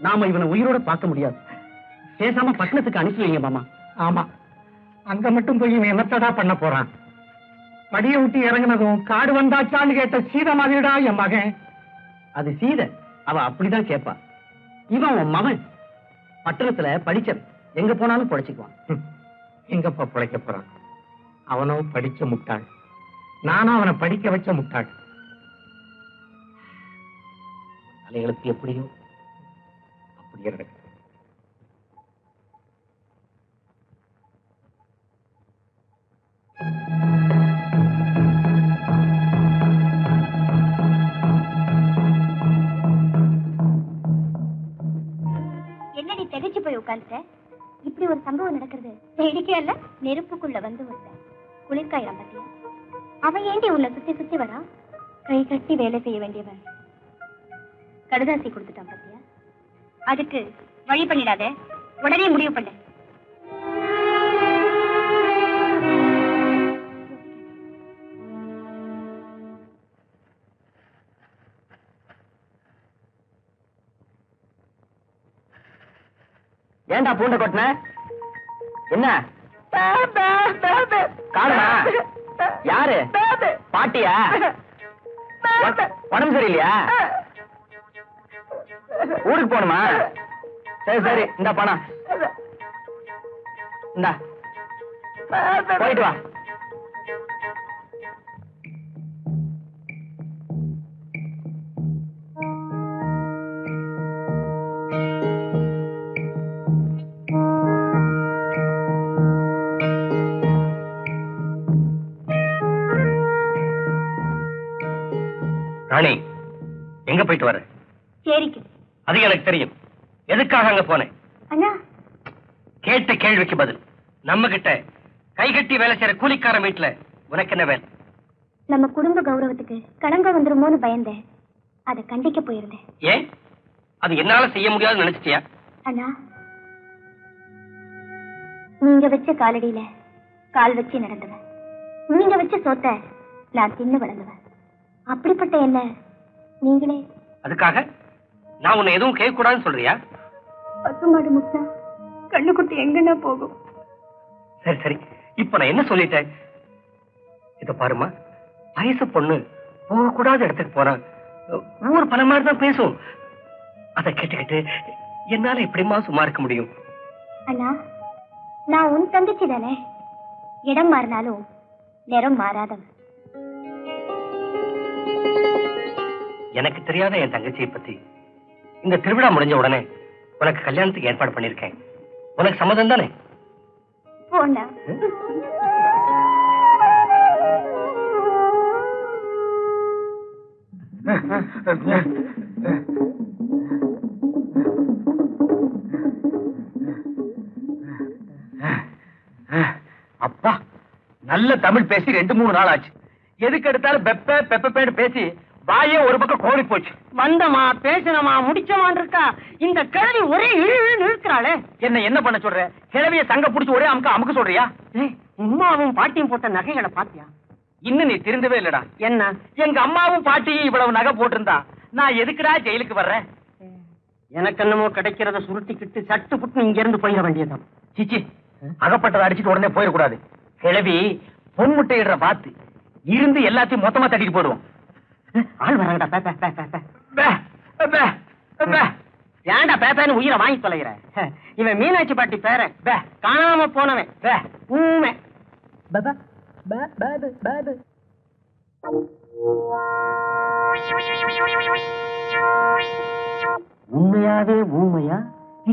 நாம இவனை உயிரோட பார்க்க முடியாது. பேசாம பட்டணத்துக்கு அனுப்பி வைங்க மாமா. ஆமா, அங்க மட்டும் போய் இவன் என்னத்தடா பண்ண போறான்? படியை விட்டு இறங்கினதும் காடு வந்தாச்சான்னு கேட்ட சீதை மாதிரிடா என் மகன். அது சீதை, அவ அப்படிதான் கேட்பா. இவன் உன் மகன், பட்டணத்துல படிச்சவன், எங்க போனாலும் பொழைச்சுக்குவான். எங்கப்பா பிழைக்க போறான்? அவனோ படிச்ச முட்டாள், நானும் அவனை படிக்க வச்ச முட்டாள். தலைகளுக்கு எப்படியோ அப்படியே நடக்குது. என்னடி திகைச்சு போய் உட்கார்ந்துட்ட? இப்படி ஒரு சம்பவம் நடக்கிறது வேடிக்கையா இல்ல? நெருப்புக்குள்ள வந்து ஒருத்தன் குளிர்காயிரம் பத்தியா? அவன் ஏண்டி உள்ள சுத்தி சுத்தி வரா? கை கட்டி வேலை செய்ய வேண்டியவன் கடுதாசி கொடுத்துட்டான் பத்தியா? அதுக்கு வழி பண்ணிடாத, உடனே முடிவு பண்ண. ஏண்டா பூண்ட கொட்டின? என்ன காரணமா? யாரு? பாட்டியா? உடம்பு சரியில்லையா? ஊருக்கு போகணுமா? சரி சரி, இந்த பணம் இந்த போயிட்டு வா. ராணி, எங்க போயிட்டு வர? சரிக்கு. அது எனக்கு தெரியும். எதுக்காக அங்க போனேன்? அண்ணா, கேட்ட கேள்விக்கு பதில். நம்ம கிட்ட கை கட்டி வேலை செய்யற கூலிக்கார வீட்டுல உனக்கு என்ன வேலை? நம்ம குடும்ப கௌரவத்துக்கு களங்கம் வந்துருமோன்னு பயந்தேன், அதை கண்டிக்க போயிருந்தேன். ஏன்? அது என்னால செய்ய முடியாதுன்னு நினைச்சிட்டியா? அண்ணா, நீங்க வச்ச காலடியில கால் வச்சு நடந்தவன், நீங்க வச்ச சோத்த நான் தின்னு வளர்ந்தவன். அப்படிப்பட்ட என்ன நீங்களே அதுக்காக நான் உன்னை எதுவும் கேட்க கூடாதுன்னு சொல்றியா? பசுமாடு முட்டா கண்ணுக்குட்டி எங்கன்னா போகும்? சரி சரி, இப்ப நான் என்ன சொல்லிட்டேன்? இத பாருமா, வயசு பொண்ணு போகக்கூடாத இடத்துக்கு போறான், ஊர் பல மாதிரி தான் பேசும். அதை கேட்டுக்கிட்டு என்னால எப்படிமா சும்மா இருக்க முடியும்? அண்ணா, நான் உன் தங்கச்சி தானே, இடம் மாறினாலும் நிறம் மாறாதவன். எனக்கு தெரியாத என் தங்கச்சியை பத்தி இந்த திருவிழா முடிஞ்ச உடனே உனக்கு கல்யாணத்துக்கு ஏற்பாடு பண்ணிருக்கேன். உனக்கு சம்மதம் தானே? போண்ணா. அப்பா, நல்ல தமிழ் பேசி 2-3 நாள் ஆச்சு. எதுக்கு எடுத்தாலும் பெப்ப பெப்பேன்னு பேசி வாயே ஒரு பக்கம் கோடி போச்சு. வந்தமா பேசினமா முடிச்சமான் இருக்கா, இந்த கிழவி ஒரே இழு இருக்கிறாளே. என்ன பண்ண சொல்ற? கிழவிய சங்க புடிச்சு ஒரே அமுக்க சொல்றியா? உமாவும் பாட்டியும் போட்ட நகைகளை பாத்தியா? இன்னும் நீ திருந்தவே இல்லடா. என்ன? எங்க அம்மாவும் பாட்டியும் இவ்வளவு நகை போட்டிருந்தா நான் எதுக்குடா ஜெயிலுக்கு வர்றேன்? எனக்கு என்னமோ கிடைக்கிறத சுருட்டிக்கிட்டு சட்டு புட்டு இங்க இருந்து போயிட வேண்டியதான். சிச்சி, அகப்பட்டதை அடிச்சுட்டு உடனே போயிடக்கூடாது. கிழவி பொன் முட்டையிடுற பார்த்து இருந்து எல்லாத்தையும் மொத்தமா தட்டிட்டு போடுவோம். ஆள் வராங்கடா. ஏன்டா பேப்பேன்னு உயிரை வாங்கி தொலைகிற? இவன் மீனாட்சி பாட்டி பேரன், காணாம போனவன் ஊமை. உண்மையாவே ஊமையா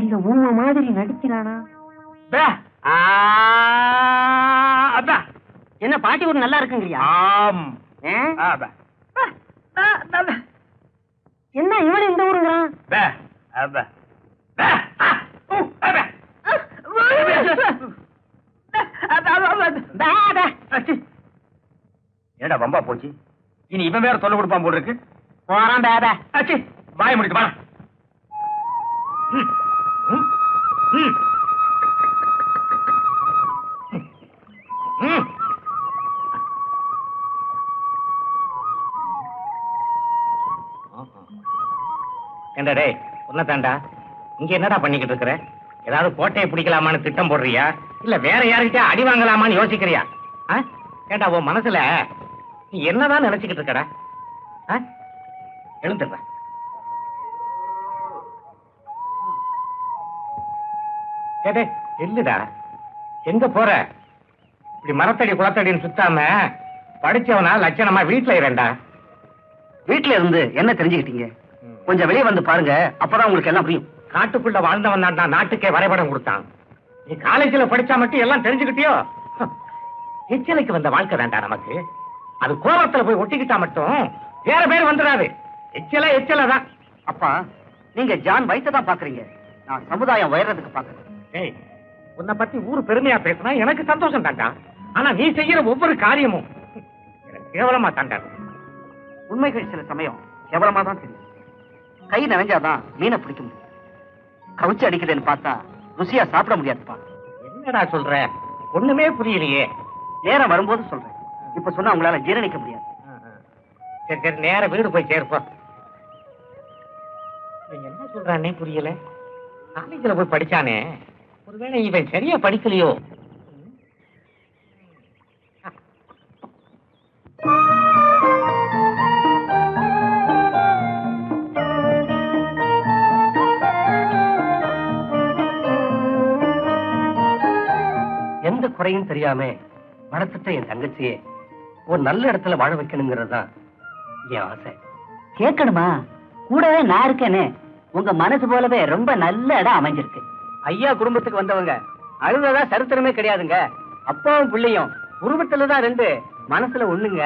இல்ல ஊமை மாதிரி நடிக்கிறானா? என்ன பாட்டி ஒரு நல்லா இருக்குங்கிறியா? ஆம். ஏடா வம்பா போச்சு. இனி இவன் வேற தொல்லை கொடுப்பான் போல் இருக்கு. போறான் பேபே. வாய முடிக்க வா. ஏண்டா டேய் உன்னதாண்டா இங்க என்னடா பண்ணிக்கிட்டு இருக்கிற? ஏதாவது கோட்டையை பிடிக்கலாமான்னு திட்டம் போடுறியா இல்ல வேற யாருக்கிட்ட அடி வாங்கலாமான்னு யோசிக்கிறியா? ஏண்டா உன் மனசுல நீ என்னதான் நினைச்சுக்கிட்டு இருக்கடா? எழுந்துடுற. ஏடே இல்லடா, எங்க போற? இப்படி மரத்தடி குளத்தடின்னு சுத்தாம படிச்சவனா லட்சணமா வீட்டுல இரண்டா. வீட்டுல இருந்து என்ன தெரிஞ்சுக்கிட்டீங்க? கொஞ்சம் வெளியே வந்து பாருங்க, அப்பதான் உங்களுக்கு எல்லாம் புரியும். காட்டுக்குள்ள வாழ்ந்தவன் தான் நாட்டுக்கே வரைபடம் கொடுத்தான். நீ காலேஜ்ல படிச்சா மட்டும் எல்லாம் தெரிஞ்சுக்கிட்டியோ? எச்சலைக்கு வந்த வாழ்க்கை வேண்டாம் நமக்கு. அது கோபத்துல போய் ஒட்டிக்கிட்டா மட்டும் வேற பேர் வந்துடாது. எச்சல தான். அப்பா, நீங்க ஜான் வயசை தான் பாக்குறீங்க, நான் சமுதாயம் உயர்றதுக்கு பாக்குறேன். ஏய், உன்னை பத்தி ஊரு பெருமையா பேசினா எனக்கு சந்தோஷம் தாண்டா. ஆனா நீ செய்யற ஒவ்வொரு காரியமும் எனக்கு கேவலமா தாண்டா. உண்மைகள் சில சமயம் கேவலமா தான் தெரியும். கை நிறைஞ்சாதான் மீனை பிடிக்க முடியும். கவுச்சி அடிக்கிறேன்னு பார்த்தா ருசியா சாப்பிட முடியாதுப்பா. என்னடா சொல்ற? ஒண்ணுமே புரியலையே. நேரம் வரும்போது சொல்றேன், இப்ப சொன்னா உங்களால ஜீரணிக்க முடியாது. சரி சரி, நேர வீடு போய் சேர்ப்போம். நீங்க என்ன சொல்றானே புரியல. காலேஜ்ல போய் படிச்சானே, ஒருவேளை இவன் சரியா படிக்கலையோ? எந்த குறையும் தெரியாம வளர்த்துட்ட என் தங்கச்சியே ஒரு நல்ல இடத்துல வாழ வைக்கணுங்கிறது தான் என் ஆசை. கேட்கணுமா? கூடவே நான் இருக்கேன்னு உங்க மனசு போலவே ரொம்ப நல்ல இடம் அமைஞ்சிருக்கு. ஐயா குடும்பத்துக்கு வந்தவங்க அழுததா சரித்திரமே கிடையாதுங்க. அப்பாவும் பிள்ளையும் குடும்பத்துலதான் ரெண்டு, மனசுல ஒண்ணுங்க.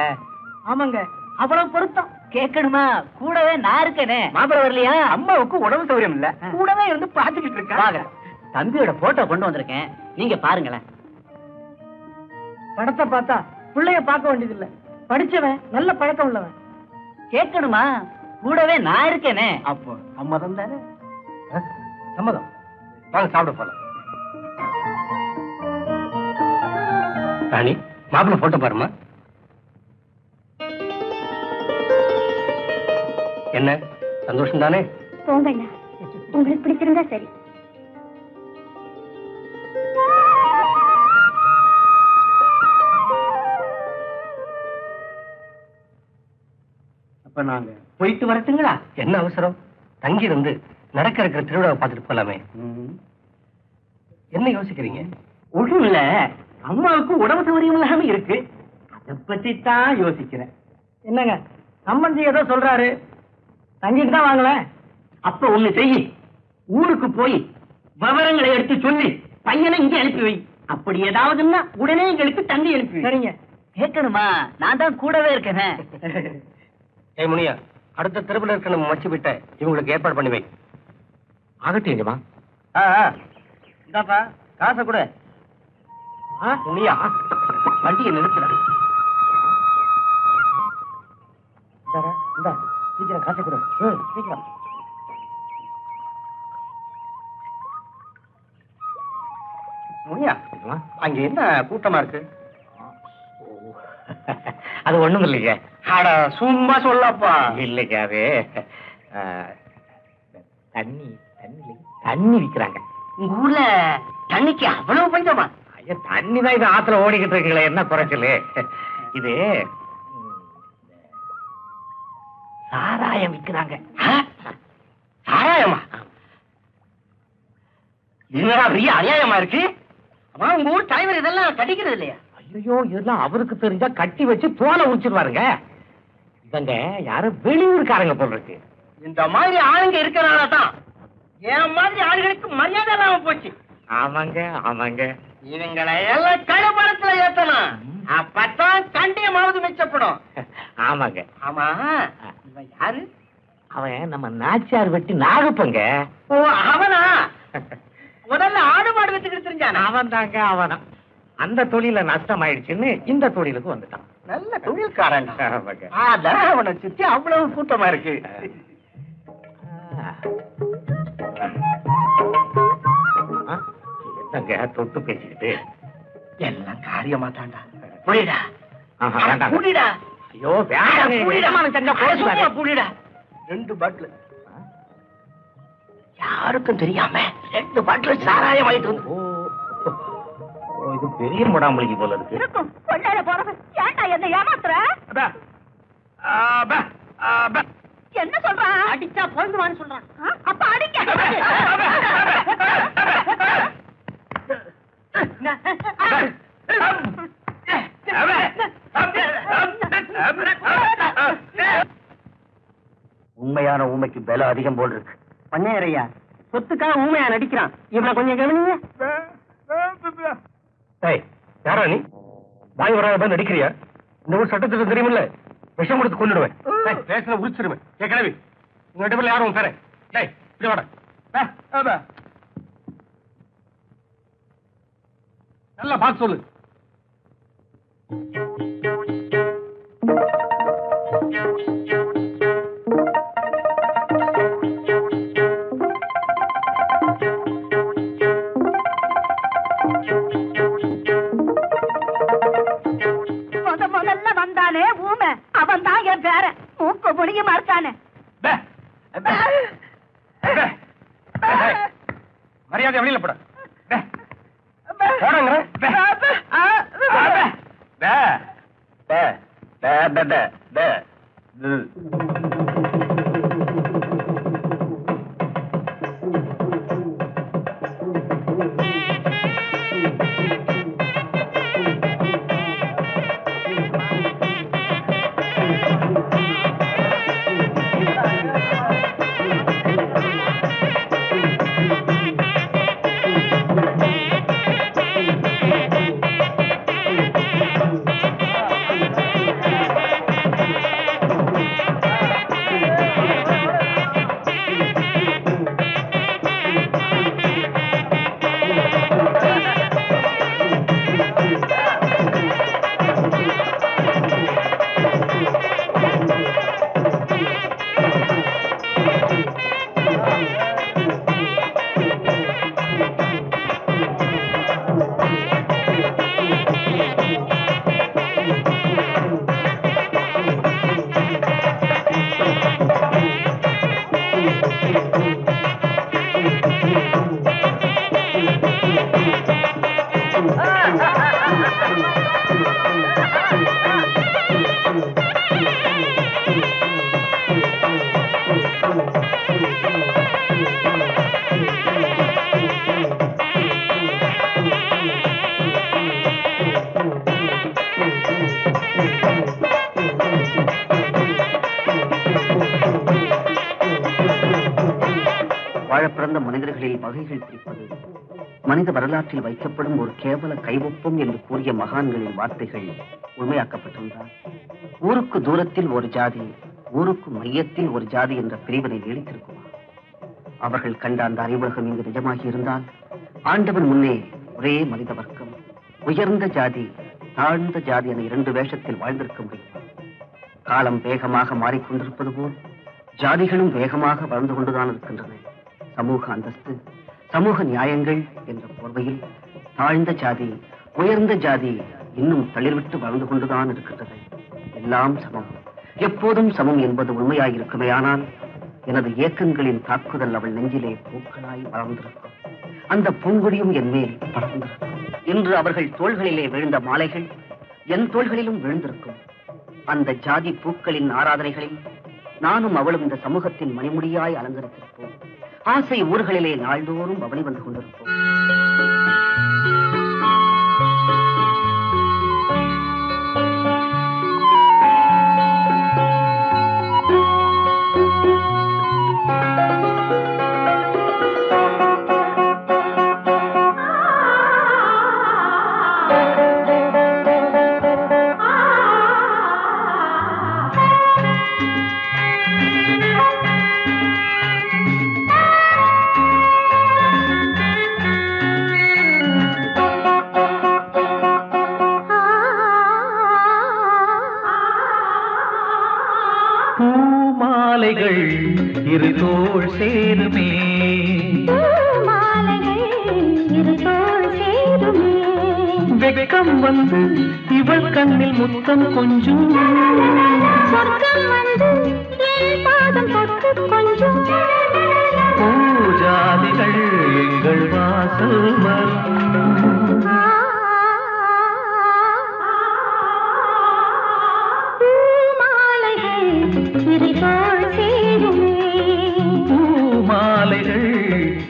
ஆமாங்க, அவ்வளவு பொருத்தம். கேட்கணுமா? கூடவே நான் இருக்கேனே. மாப்பிள வரலையா? அம்மாவுக்கு உடம்பு சௌரியம் இல்ல, கூடவே இருந்து பாத்துக்கிட்டு இருக்க. தம்பியோட போட்டோ கொண்டு வந்திருக்கேன், நீங்க பாருங்களேன். படத்தை பார்த்தா பிள்ளைய பார்க்க வேண்டியது இல்ல, படிச்சவன் நல்ல பழக்கம் உள்ளவன். கேட்கணுமா? கூடவே நான் இருக்கேனே. அப்போ சம்மதம் தானே? சம்மதம். வாங்க சாப்பிட போலாம். ராணி, மாப்பிள்ள போட்டோ பாருமா. என்ன சந்தோஷம் தானே? போங்கண்ணா, உங்களுக்கு பிடிச்சிருந்தா சரி. அப்ப நாங்க போயிட்டு வரட்டுங்களா? என்ன அவசரம்? தங்கி இருந்து நடக்க இருக்கிற திருவிழாவை பார்த்துட்டு போலாமே. என்ன யோசிக்கிறீங்க? ஒண்ணும் இல்ல, அம்மாவுக்கு உடம்பு சௌகரியம் இல்லாம இருக்கு, அதை பத்தி தான் யோசிக்கிறேன். என்னங்க சம்பந்தி ஏதோ சொல்றாரு, தங்கிட்டு தான் வாங்கல. அப்ப ஒண்ணு செய்யி, ஊருக்கு போய் விவரங்களை எடுத்து சொல்லி பையனை இங்க அனுப்பி வை. அப்படி ஏதாவதுன்னா உடனே எங்களுக்கு தண்ணி அனுப்பி. சரிங்க. கேட்கணுமா? நான் தான் கூடவே இருக்கேன். ஏய் முனியா, அடுத்த தெருவில் இருக்க நம்ம மச்சு விட்ட இவங்களுக்கு ஏற்பாடு பண்ணி வை. ஆகட்டுமா? இந்தாப்பா காசை கூட. முனியா, வண்டியை நிறுத்துற. சீக்கிரம் காசை கூட. சீக்கிரம். முனியா, அங்க என்ன கூட்டமா இருக்கு? அது ஒண்ணும் இல்லைங்க. அட சும்மா சொல்லப்பா. இல்லைங்க, அது தண்ணி தண்ணி தண்ணி விக்கிறாங்க. உங்க ஊர்ல தண்ணிக்கு அவ்வளவு பஞ்சமா? ஐயா, தண்ணி தான் இது ஆத்துல ஓடிக்கிட்டு இருக்குங்களே, என்ன குறைச்சலு? இது சாராயம் விக்கிறாங்க. சாராயமா? என்னடா பெரிய அநியாயமா இருக்கு. அம்மா, உங்க ஊர் தலைவர் இதெல்லாம் கடிக்கிறது இல்லையா? ஐயோ, இதெல்லாம் அவருக்கு தெரிஞ்சா கட்டி வச்சு தோலை உரிச்சிருவாருங்க. இவங்க யாரும் வெளியூருக்காரங்க போல் இருக்கு. இந்த மாதிரி ஆளுங்க இருக்கிறனால தான் என் மாதிரி ஆளுகளுக்கு மரியாதை இல்லாம போச்சு. ஆமாங்க ஆமாங்க. இவங்களை எல்லாம் கழுபரத்துல ஏத்தணும், அப்பதான் கண்டியமாவது மிச்சப்படும். ஆமாங்க. ஆமா, இவன் யாரு? அவன் நம்ம நாச்சியார் வெட்டி நாகப்பங்க. ஓ அவனா? முதல்ல ஆடு மாடு வச்சுக்கிட்டு தெரிஞ்சானா? அவன் தாங்க அவனா. அந்த தொழில நஷ்டம் ஆயிடுச்சுன்னு இந்த தொழிலுக்கு வந்துட்டான். நல்ல தொழில்காரன். ஆமாங்க. அதான் அவனை சுத்தி அவ்வளவு கூட்டமா இருக்கு. என்னங்க தொட்டு பேசிக்கிட்டு? எல்லாம் காரியமா தாண்டா. புரியுடா? வேண்டாம். புரியுடா? ஐயோ வேண்டாம். புரியுடா? 2 பாட்டில் யாருக்கும் தெரியாம 2 பாட்டில் சாராயம் வாங்கிட்டு வந்து. இது பெரிய முடாமலிக்கு போல இருக்கு. என்ன ஏமாத்துற? என்ன சொல்ற? அடிச்சா பொழுதுவான்னு சொல்றான். அப்ப அடிக்க. உண்மையான ஊமைக்கு பல அதிகம் போல் இருக்கு. பண்ணையரையா சொத்துக்காக ஊமையா நடிக்கிறான். இவனை கொஞ்சம் கவனிங்க. யாரா நீ? வாய் வராத நடிக்கிறியா? இந்த ஊர் சட்டத்திற்கு தெரியுமில்ல, விஷம் கொடுத்து கொண்டுடுவேன். பேசல உரிச்சிருவேன். கிளவி உங்க 2 பேர்ல யாரும் பேர இப்படி வாட. நல்லா பார்த்து சொல்லு. முதல்ல வந்தானே ஊமை, அவன் தான் என் பேர. மூக்க முடிய மாட்டானே. மரியாதை வெளியில போட. பிறந்த மனிதர்களில் வகைகள் பிரிப்பது மனித வரலாற்றில் வைக்கப்படும் ஒரு கேவல கைவொப்பம் என்று கூறிய மகான்களின் வார்த்தைகள் உண்மையாக்கப்பட்டிருந்தால் ஊருக்கு தூரத்தில் ஒரு ஜாதி, ஊருக்கு மையத்தில் ஒரு ஜாதி என்ற பிரிவினை நீடித்திருக்குமா? அவர்கள் கண்ட அந்த அறிவுலகம் இங்கு நிஜமாகி இருந்தால் ஆண்டவன் முன்னே ஒரே மனித வர்க்கம், உயர்ந்த ஜாதி தாழ்ந்த ஜாதி என 2 வேஷத்தில் வாழ்ந்திருக்க முடியும். காலம் வேகமாக மாறிக்கொண்டிருப்பது போல் ஜாதிகளும் வேகமாக வளர்ந்து கொண்டுதான் இருக்கின்றன. சமூக அந்தஸ்து, சமூக நியாயங்கள் என்ற போர்வையில் தாழ்ந்த ஜாதி உயர்ந்த ஜாதி இன்னும் தளிர்விட்டு வளர்ந்து கொண்டுதான் இருக்கின்றது. எல்லாம் சமம், எப்போதும் சமம் என்பது உண்மையாயிருக்குமே. ஆனால் எனது இயக்கங்களின் தாக்குதல் அவள் நெஞ்சிலே பூக்களாய் வளர்ந்திருக்கும். அந்த பூங்கொடியும் என் மேல் பறந்திருக்கும். இன்று அவர்கள் தோள்களிலே விழுந்த மாலைகள் என் தோள்களிலும் விழுந்திருக்கும். அந்த ஜாதி பூக்களின் ஆராதனைகளில் நானும் அவளும் இந்த சமூகத்தின் மணிமுடியாய் அலங்கரித்திருப்போம். ஆசை ஊர்களிலே நாள்தோறும் பவனி வந்து கொண்டிருப்போம். மாலைகள் இரு தோள் சேருமே வெக்கம் வந்து இவள் கண்ணில் முத்தம் கொஞ்சம் பூஜாதிகள் எங்கள் வாசல் வரும் பூமாலைகள்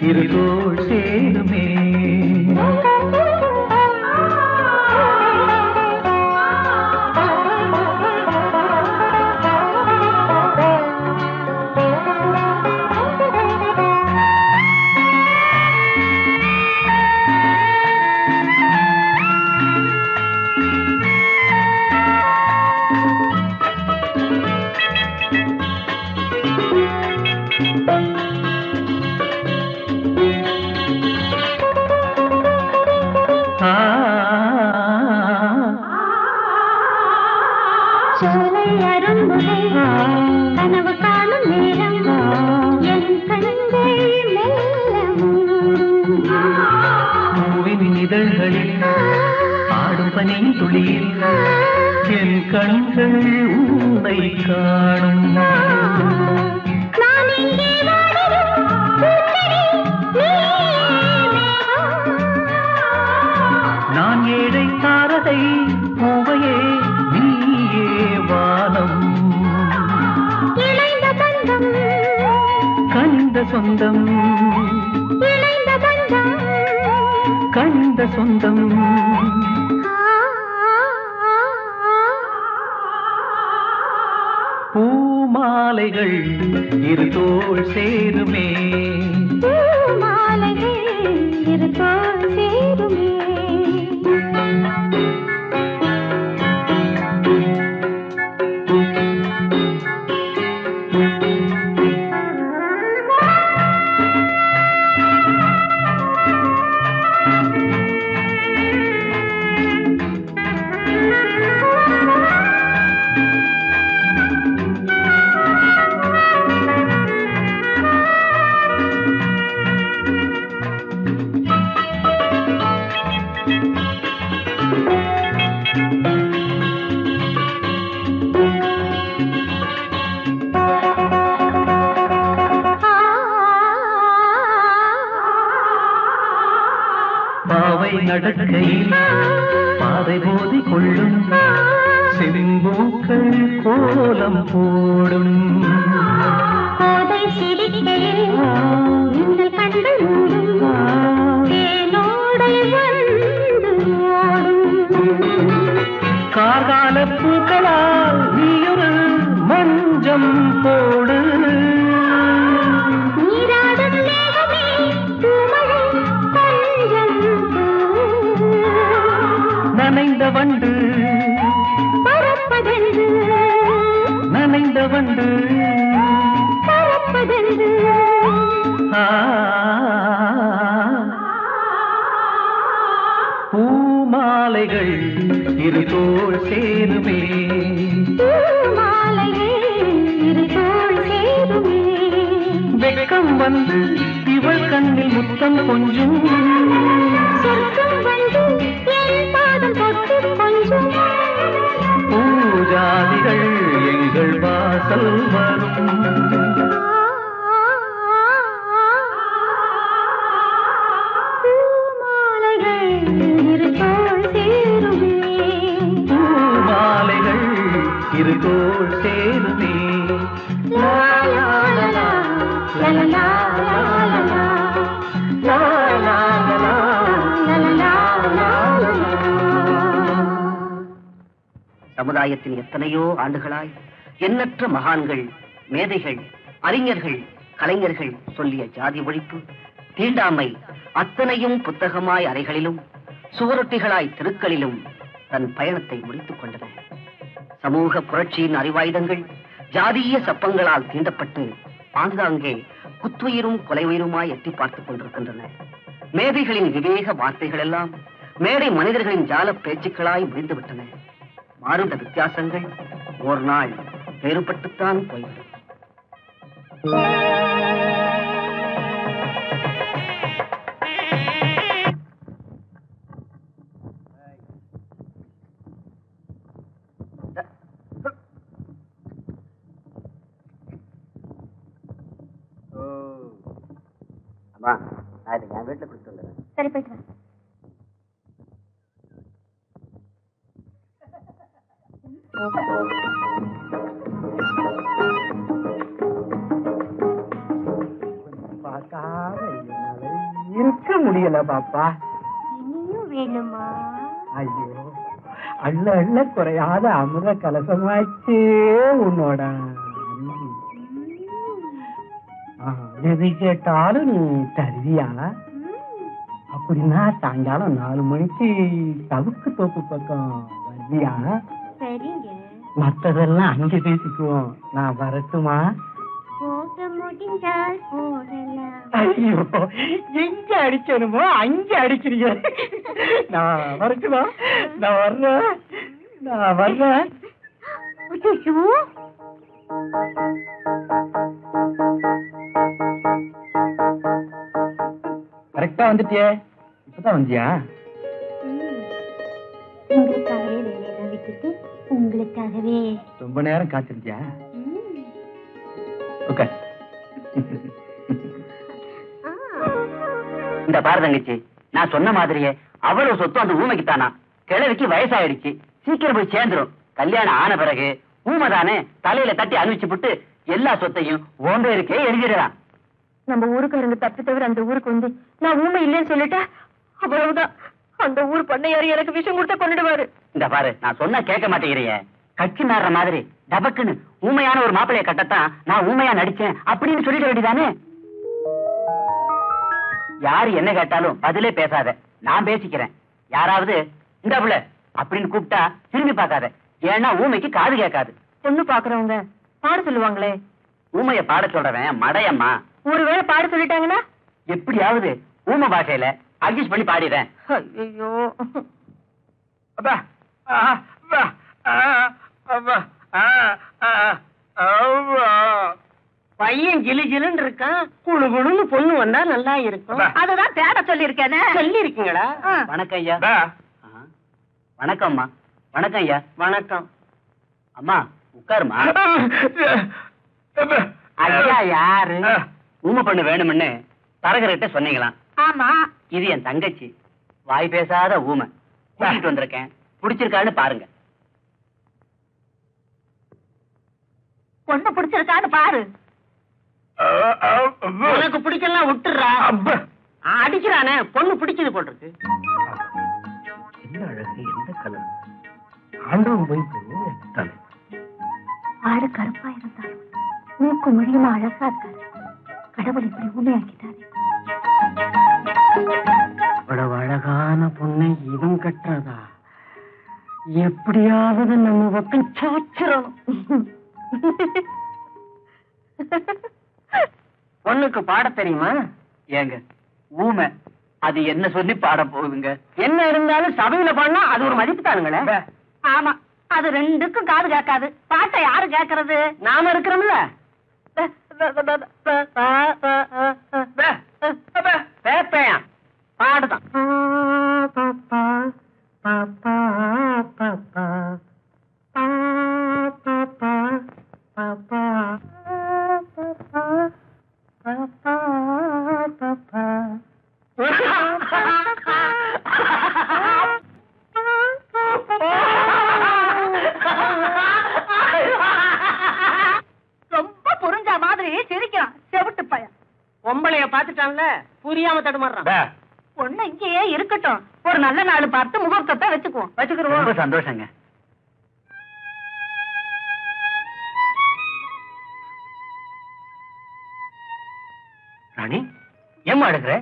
இரு தோள் சேருமே கனவு காணும் நேரம் என் கண்கள் பூவின் இதழ்களில் ஆடும் பனி துளியில் என் கண்கள் உன்னை காணும் நான் ஏழை தாரதை பூவையே நீயே வானம் கனிந்த சொந்தம் கனிந்த சொந்தம் பூமாலைகள் இரு தோள் சேருமே இரு தோள் சேருமே பாவை நடக்கையில் பாதை போதி கொள்ளும் செம்பூக்கள் கோலம் போடும் கோதை சிரிக்கையில் நீங்கள் கண்கள் மூடும் தேனோடை வந்து ஓடும் கார்கால பூக்களால் நீயொரு மஞ்சம் போடு நீராடும் மேகமே பூமழை கொஞ்சம் நனைந்த வண்டு பறப்பதென்று நனைந்த வண்டு பறப்பதென்று பூமாலைகள் இரு தோள் சேருமே இரு தோள் சேருமே வெக்கம் வந்து இவள் கண்ணில் முத்தம் கொஞ்சம் சொர்க்கம் வந்து என் பாதம் தொட்டு கொஞ்சம் பூஜாதிகள் எங்கள் வாசல் வரும் பூமாலைகள் இரு தோள் சேருமே பூமாலைகள் இரு தோள் சேருமே லா லா லா லா லா லா லா லா லா சமுதாயத்தின் எத்தனையோ ஆண்டுகளாய் எண்ணற்ற மகான்கள், மேதைகள், அறிஞர்கள், கலைஞர்கள் சொல்லிய ஜாதி ஒழிப்பு, தீண்டாமை அத்தனையும் புத்தகமாய் அறைகளிலும் சுவரொட்டிகளாய் தெருக்களிலும் தன் பயணத்தை முடித்துக் கொண்டன. சமூக புரட்சியின் அறிவாயுதங்கள் ஜாதிய சப்பங்களால் தீண்டப்பட்டு ஆங்காங்கே குத்துயிரும் கொலையுயிருமாய் எட்டி பார்த்துக் கொண்டிருக்கின்றன. மேதைகளின் விவேக வார்த்தைகள் எல்லாம் மேடை மனிதர்களின் ஜால பேச்சுக்களாய் முடிந்துவிட்டன. மாறுண்ட வித்தியாசங்கள் ஒரு நாள் வேறுபட்டுத்தான் போய்விடும். அம்மா நான் இதை என் வீட்டுல கொடுத்து வந்துடுறேன். சரி போயிட்டு வா. பார்க்காத என்னால இருக்க முடியல பாப்பா. இனியும் வேணுமா? ஐயோ, அள்ள அள்ள குறையாத அமுத கலசமாச்சே உன்னோட அன்பு. எது கேட்டாலும் நீ தருவியா? அப்படின்னா சாயங்காலம் 4 மணிக்கு சவுக்கு தோப்பு பக்கம் வருவியா? சரிங்க. மத்ததெல்லாம் அங்கே பேசிக்குவோம். நான் வரட்டுமா? போக முடிஞ்சால் போகலாம். ஐயோ, எங்க அடிக்கணுமோ அங்க அடிக்கிறீங்க. நான் வரட்டுமா? நான் வர்றேன். ஐயோ, கரெக்டா வந்துட்டியே. இப்பதான் வந்தியா? உங்களுக்காகவே வேலையெல்லாம் விட்டுட்டு உங்களுக்காகவே. ரொம்ப நேரம் காத்திருந்தியா? ஓகே. இந்த பாரு தங்கச்சி, நான் சொன்ன மாதிரியே அவ்வளவு சொத்து அந்த ஊமைக்கு தானா. கிழவிக்கு வயசாயிடுச்சு, சீக்கிரம் போய் சேர்ந்துரும். கல்யாணம் ஆன பிறகு ஊமை தானே தலையில தட்டி அனுப்பிச்சு விட்டு எல்லா சொத்தையும் ஓம்பே இருக்கே எழுதிடலாம். நம்ம ஊருக்காரங்க தப்பி தவிர அந்த ஊருக்கு வந்து நான் ஊமை இல்லைன்னு சொல்லிட்டா அவ்வளவுதான். அந்த ஊர் பண்ணையாரு எனக்கு விஷம் கொடுத்த கொண்டுடுவாரு. இந்த பாரு, நான் சொன்னா கேட்க மாட்டேங்கிறிய. கட்சி மாறுற மாதிரி டபக்குன்னு ஊமையான ஒரு மாப்பிளைய கட்டத்தான் நான் ஊமையா நடிச்சேன் அப்படின்னு சொல்லிட வேண்டியதானே. யாரு என்ன கேட்டாலும் பதிலே பேசாத, நான் பேசிக்கிறேன். யாராவது இந்த புள்ள அப்படின்னு கூப்பிட்டா திரும்பி பார்க்காத, ஏன்னா ஊமைக்கு காது கேட்காது. பொண்ணு பாக்குறவங்க பாட சொல்லுவாங்களே. ஊமைய பாட சொல்றவன் மடையம்மா. ஒருவேளை பாட சொல்லிட்டாங்கன்னா எப்படியாவது ஊமை பாஷையில அட்ஜஸ்ட் பண்ணி பாடிடுறேன். ஐயோ, பையன் கிளி கிளுன்னு இருக்கான், குழு குழுன்னு பொண்ணு வந்தா நல்லா இருக்கும். அதுதான் தேட சொல்லி இருக்கேனே. சொல்லி இருக்கீங்களா? வணக்கம் ஐயா. வணக்கம்மா. வணக்கம் ஐயா. வணக்கம். அம்மா உட்காருமா. ஐயா யாரு? ஊமை பொண்ணு வேணும்னு தரகர்கிட்ட சொன்னீங்களாம். ஆமா, இது என் தங்கச்சி, வாய் பேசாத ஊமை. கூட்டிட்டு வந்திருக்கேன், பிடிச்சிருக்கான்னு பாருங்க. பொண்ணு பிடிச்சிருக்கான்னு பாரு. உனக்கு பிடிக்கலாம் விட்டுறா. அடிக்கிறானே, பொண்ணு பிடிச்சது போட்டிருக்கு. என்ன அழகு, எந்த கலர்! ஆண்டவன் போய் தானே. ஆடு கருப்பா இருந்தாலும் மூக்கு மொழியுமா அழகா இருக்காரு. கடவுள் இப்படி ஊமையாக்கிட்டாரு. இவ்வளவு அழகான பொண்ணை இவன் கட்டுறதா? எப்படியாவது நம்ம பக்கம் சாச்சிரும். பொண்ணுக்கு பாட தெரியுமா? ஏங்க ஊமை, அது என்ன சொல்லி பாட போகுதுங்க? என்ன இருந்தாலும் சபையில பாடினா அது ஒரு மதிப்பு தானுங்களே. ஆமா, அது ரெண்டுக்கும் காது கேட்காது. பாட்டை யாரு கேட்கறது? நாம இருக்கிறோம்ல. பேப்பையா பாடுதான். ரொம்ப புரிஞ்ச மாதிரி சிரிக்கிறான் செவிட்டு பையன். பொம்பளைய பாத்துட்டான்ல, புரியாம தடுமாறுறான். பொண்ணு இங்கேயே இருக்கட்டும், ஒரு நல்ல நாள் பார்த்து முகூர்த்தத்தை வச்சுக்குவோம். ரொம்ப சந்தோஷங்க. ராணி, ஏம்மா எடுக்கிற?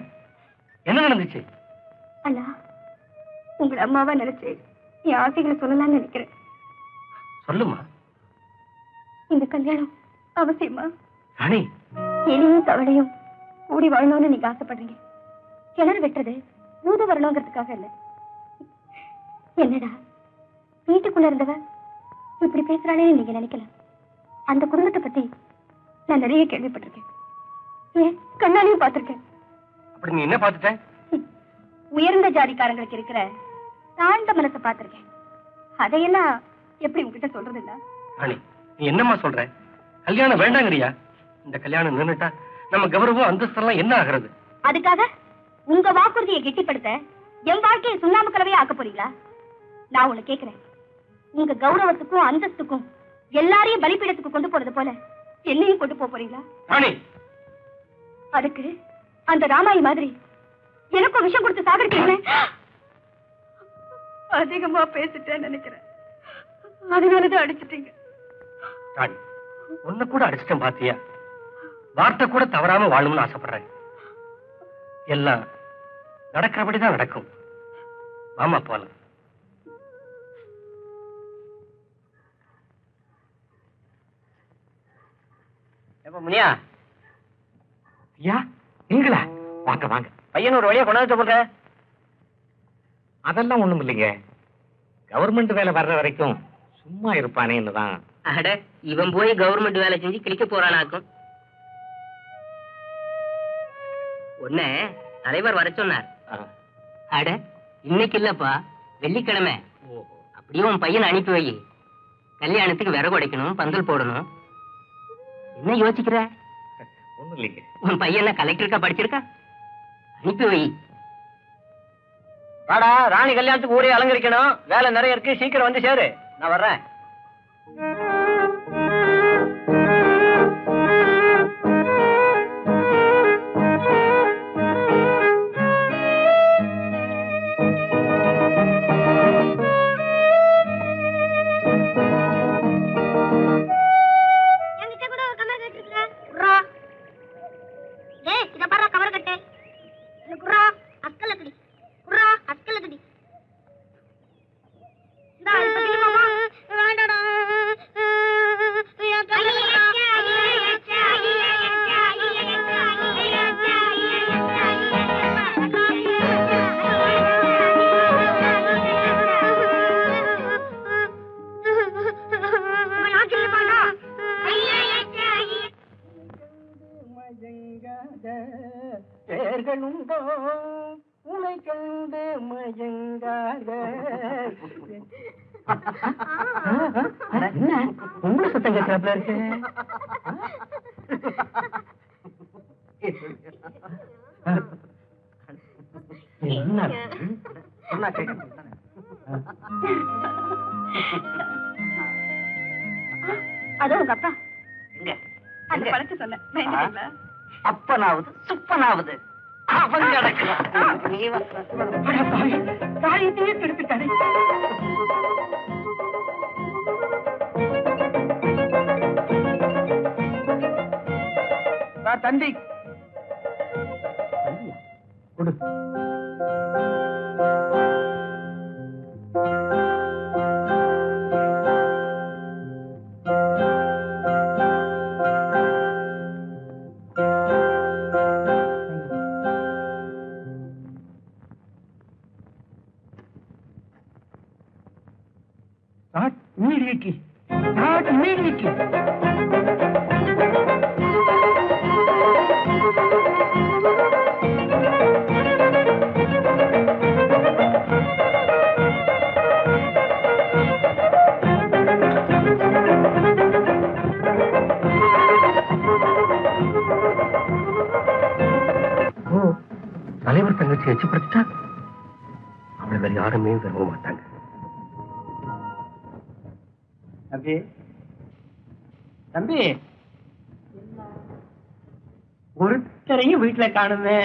என்ன நடந்துச்சு? அண்ணா, உங்களை அம்மாவா நினைச்சு என் ஆசைகளை சொல்லலாம்னு நினைக்கிறேன். சொல்லுமா. இந்த கல்யாணம் அவசியமா? ராணி, எலியும் தவளையும் கூடி வாழணும்னு நீங்க ஆசைப்படுறீங்க. கிணறு வெட்டுறது ஊது வரணுங்கிறதுக்காக இல்ல. என்னடா வீட்டுக்குள்ள இருந்தவ இப்படி பேசுறாளே நீங்க நினைக்கலாம். அந்த குடும்பத்தை பத்தி நான் நிறைய கேள்விப்பட்டிருக்கேன், ஏன் கண்ணாலையும் பார்த்திருக்கேன். அப்படி நீ என்ன பார்த்துட்ட? உயர்ந்த ஜாதிக்காரங்களுக்கு இருக்கிற தாழ்ந்த மனசை பார்த்திருக்கேன். அதையெல்லாம் எப்படி உங்ககிட்ட சொல்றது இல்ல? ராணி, நீ என்னம்மா சொல்ற? கல்யாணம் வேண்டாங்கறியா? இந்த கல்யாணம் நின்னுட்டா நம்ம கௌரவம் அந்தஸ்தெல்லாம் என்ன ஆகிறது? அதுக்காக உங்க வாக்குறுதியை கெட்டிப்படுத்த என் வாழ்க்கையை சுண்ணாம்பு கலவையா ஆக்க போறீங்களா? நான் உன்னை கேட்கிறேன், உங்க கௌரவத்துக்கும் அந்தஸ்துக்கும் எல்லாரையும் பலிப்பீடத்துக்கு கொண்டு போறது போல என்னையும் கொண்டு போறீங்களா? ராணி, அதுக்கு அந்த ராமாயி மாதிரி எனக்கும் விஷம் கொடுத்து சாகடிக்கிறீங்களே. அதிகமா பேசிட்டேன்னு நினைக்கிறேன், அதனாலதான் அடிச்சிட்டீங்க. ராணி, உன்னை கூட அடிச்சிட்டேன் பாத்தியா? வார்த்தை கூட தவறாம வாழணும்னு ஆசைப்படுறேன். எல்லாம் நடக்கிறபடிதான் நடக்கும். வாமா போலாம். முனியா, ஐயா நீங்களா? வாங்க வாங்க. பையன் ஒரு வழியா கொண்டாந்து போடுற. அதெல்லாம் ஒண்ணும் இல்லைங்க, கவர்மெண்ட் வேலை வர்ற வரைக்கும் சும்மா இருப்பானேன்னுதான். அட, இவன் போய் கவர்மெண்ட் வேலை செஞ்சு கிளிக்க போறானாக்கும். ஒண்ணு தலைவர் வர சொன்னார். அட, இன்னைக்கு இல்லப்பா, வெள்ளிக்கிழமை. அப்படியே உன் பையனை அனுப்பி வை. கல்யாணத்துக்கு விறகு உடைக்கணும், பந்தல் போடணும். என்ன யோசிக்கிற? ஒண்ணும் இல்லைங்க. உன் பையன் கலெக்டருக்கா படிச்சிருக்கா? அனுப்பி வை. வாடா, ராணி கல்யாணத்துக்கு ஊரே அலங்கரிக்கணும். வேலை நிறைய இருக்கு, சீக்கிரம் வந்து சேரு. நான் வர்றேன். உங்களை சத்தம் கேட்கிறாப்ல இருக்கு. என்ன அதோ உங்க அப்பா எங்க அந்த பழக்க சொன்ன அப்பனாவது சுப்பனாவது அவன் கிடக்கிறான். நீ காரியத்தையே திருப்பிட்டானே. தந்தி கொடு. Start immediately. Start immediately. தலைவர் தங்கச்சி எச்சப்படுத்திட்டா அவளை வேற யாருமே விரும்ப மாட்டாங்க. தம்பி, தம்பி, ஒருத்தரையும் வீட்டுல காணுமே.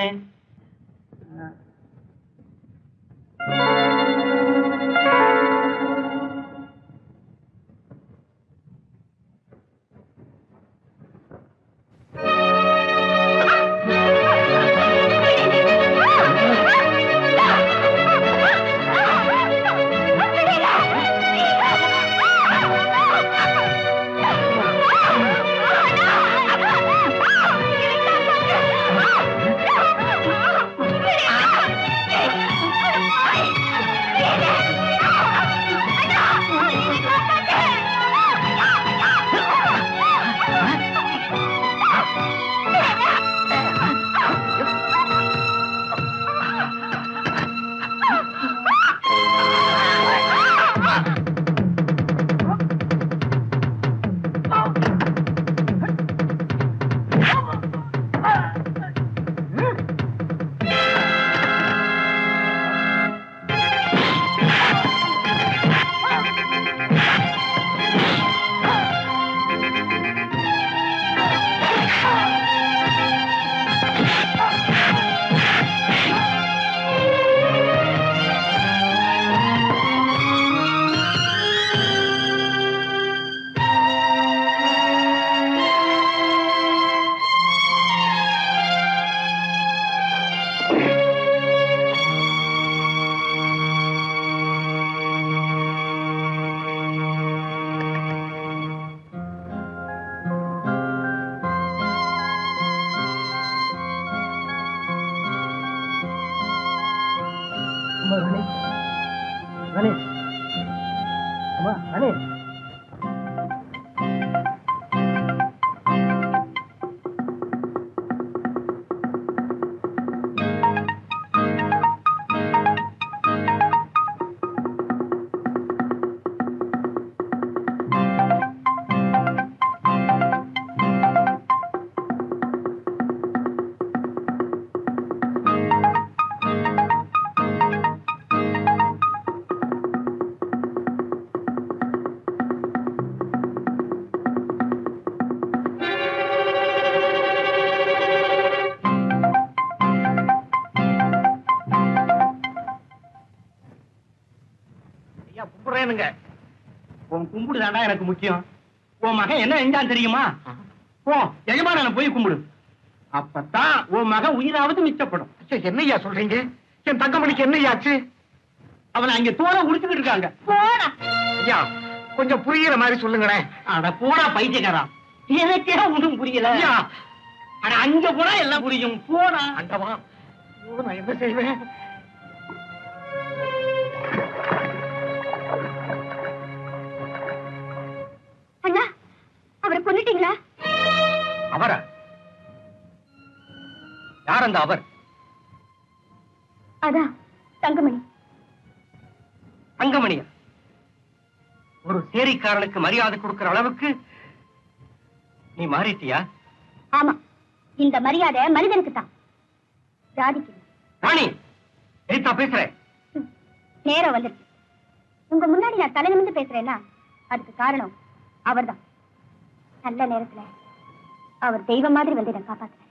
ராணி அம்மா ராணி கும்பிடுறேனுங்க. உன் கும்பிடு தாண்டா எனக்கு முக்கியம். உன் மகன் என்ன செஞ்சான் தெரியுமா? போ எஜமான போய் கும்பிடு. அப்பதான் உன் மகன் உயிராவது மிச்சப்படும். என்னையா சொல்றீங்க? என் தங்கமணிக்கு என்னையாச்சு? அவனை அங்க தோலை உடிச்சுக்கிட்டு இருக்காங்க. போடா. ஐயா கொஞ்சம் புரியுற மாதிரி சொல்லுங்களேன். அட போடா பைத்தியக்காரன், எனக்கே ஒன்றும் புரியல. அட அங்க போனா எல்லாம் புரியும். போடா. அண்டவா நான் என்ன செய்வேன்? அண்ணா, அவரை கொன்னுட்டீங்களா? அவரா? யார் அந்த அவர்? அதான் தங்கமணி. தங்கமணியா? ஒரு சேரிக்காரனுக்கு மரியாதை கொடுக்கிற அளவுக்கு நீ மாறிட்டியா? ஆமா, இந்த மரியாதை மனிதனுக்கு தான், ஜாதிக்கு. ராணி எதிர்த்தா பேசுறேன். நேரம் வந்துருச்சு. உங்க முன்னாடி நான் தலை நிமிர்ந்து பேசுறேன்னா அதுக்கு காரணம் அவர்தான். நல்ல நேரத்துல அவர் தெய்வம் மாதிரி வந்து என்ன காப்பாத்துறாரு.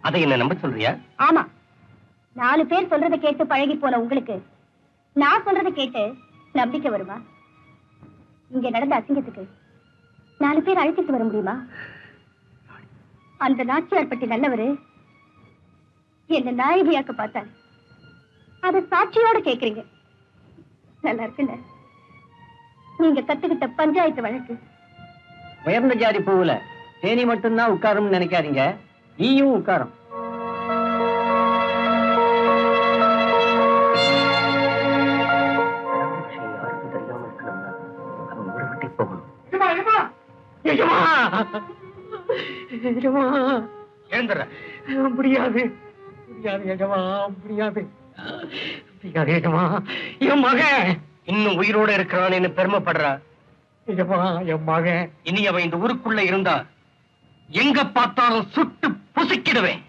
அதை என்ன நம்ப சொல்றியா? ஆமா, 4 பேர் சொல்றதை கேட்டு பழகி போன உங்களுக்கு நான் சொல்றதை கேட்டு நம்பிக்கை வருமா? இங்க நடந்த அசிங்கத்துக்கு 4 பேர் அழைச்சிட்டு வர முடியுமா? அந்த நாச்சியார் பட்டி நல்லவரு என்ன நாயகியாக்க பார்த்தாரு. அதை சாட்சியோட கேக்குறீங்க. நல்லா இருக்குல்ல? நீங்க கத்துக்கிட்ட பஞ்சாயத்து வழக்கு. உயர்ந்த ஜாதி பூவுல தேனி மட்டும்தான் உட்காரும்னு நினைக்காதீங்க, நீயும் உட்காரும். முடியாது முடியாது எஜமா, முடியாது முடியாது எஜமா. என் மகன் இன்னும் உயிரோட இருக்கிறான்னு பெருமைப்படுறா. எஜமா, என் மகன் இனி அவன் இந்த ஊருக்குள்ள இருந்தா எங்க பார்த்தாலும் சுட்டு புசிக்கிடுவேன்.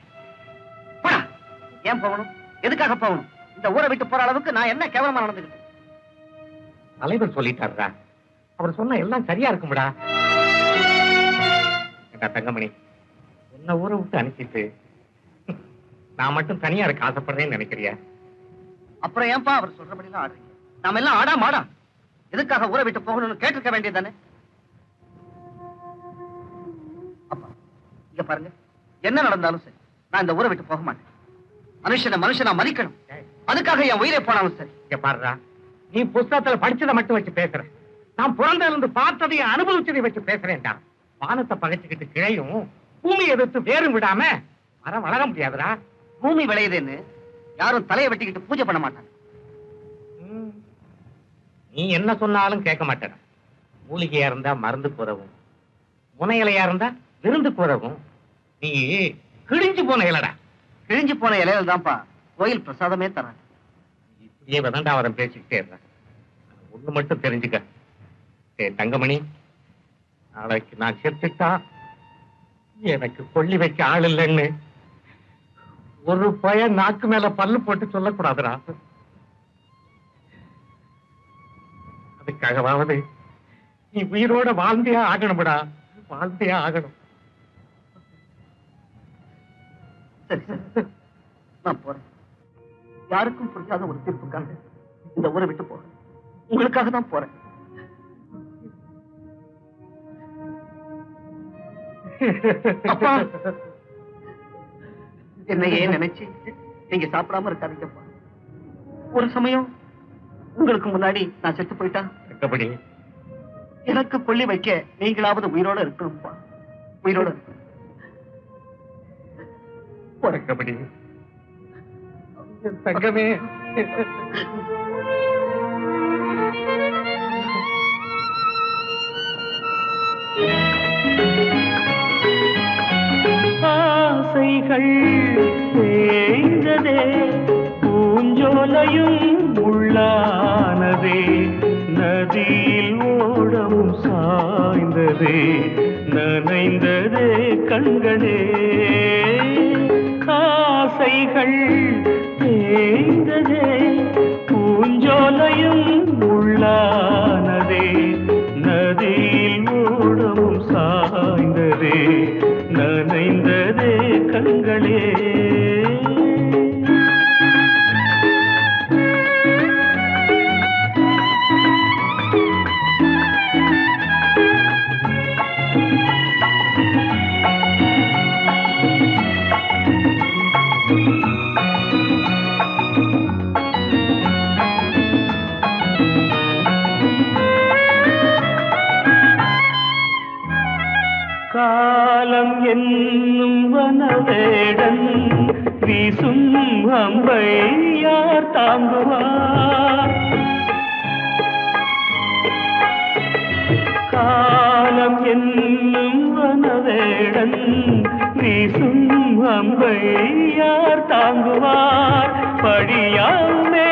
ஏன் போகணும்? எதுக்காக போகணும்? இந்த ஊரை விட்டு போற அளவுக்கு நான் என்ன கேவலமா நடந்துக்கிட்டேன்? தலைவர் சொல்லிட்டாருடா. அவர் சொன்ன எல்லாம் சரியா இருக்கும்டா. தங்கமணி, உன்னை ஊரை விட்டு அனுப்பிட்டு நான் மட்டும் தனியா இருக்க ஆசைப்படுறேன்னு நினைக்கிறியா? அப்புறம் ஏன்பா அவர் சொல்றபடிலாம் ஆடுறீங்க? நாம எல்லாம் ஆடா மாடா. எதுக்காக ஊரை விட்டு போகணும்னு கேட்டிருக்க வேண்டியதானே? அப்பா இங்க பாருங்க, என்ன நடந்தாலும் சரி நான் இந்த ஊரை விட்டு போக மாட்டேன். மனுஷனா மதிக்கணும். அதுக்காக என் உயிரை போனாலும் சரி. இங்க பாருடா, நீ புஸ்தகத்துல படிச்சதை மட்டும் வச்சு பேசுற. நான் பிறந்ததுல இருந்து பார்த்ததையும் அனுபவிச்சதை வச்சு பேசுறேன்டா. வானத்தை பகைச்சுக்கிட்டு கிளையும் பூமி எதிர்த்து வேறும் விடாம மரம் வளர முடியாதுடா. பூமி விளையுதுன்னு யாரும் தலையை வெட்டிக்கிட்டு பூஜை பண்ண மாட்டாங்க. நீ என்ன சொன்னாலும் கேட்க மாட்டேன். மூலிகையா இருந்தா மருந்துக்கு உதவும், முனையிலையா இருந்தா விருந்துக்கு உதவும். நீ கிழிஞ்சு போன இலடா. கிழிஞ்சு போன இலையில தான்ப்பா கோயில் பிரசாதமே தராங்க. இப்படியே விதண்டாவரம் பேசிக்கிட்டே இருந்த. ஒண்ணு மட்டும் தெரிஞ்சுக்க, தங்கமணி, நாளைக்கு நான் செத்துட்டா எனக்கு கொல்லி வைக்க ஆள் இல்லைன்னு ஒரு பையன் நாக்கு மேல பல்லு போட்டு சொல்லக்கூடாதுடா. அதுக்காகவாவது நீ உயிரோட வாழ்ந்தே ஆகணும்டா, வாழ்ந்தே ஆகணும். சரி சரி, நான் போறேன். யாருக்கும் புரியாத ஒரு தீர்ப்புக்காக இந்த ஊரை விட்டு போறேன். உங்களுக்காக தான் போறேன். அப்பா, என்னையே நினைச்சு நீங்க சாப்பிடாம இருக்காதீங்கப்பா. ஒரு சமயம் உங்களுக்கு முன்னாடி நான் செத்து போயிட்டா எனக்கு கொல்லி வைக்க நீங்களாவது உயிரோட இருக்கணும்ப்பா. உயிரோட இருக்கணும். தங்கமே. ஆசைகள் தேய்ந்ததே, பூஞ்சோலையும் உள்ளானதே, நதியில் ஓடவும் சாய்ந்ததே, நனைந்ததே கண்களே. ஆசைகள் தேய்ந்ததே, பூஞ்சோலையும் உள்ளானதே, நதியில் ஓடவும் சாய்ந்ததே, நனைந்ததே கண்களே. காலம் என்னும் வனவேடன் வீசும் அம்பை யார் தாங்குவார்? காலம் என்னும் வனவேடன் வீசும் அம்பை யார் தாங்குவார்? படியாமே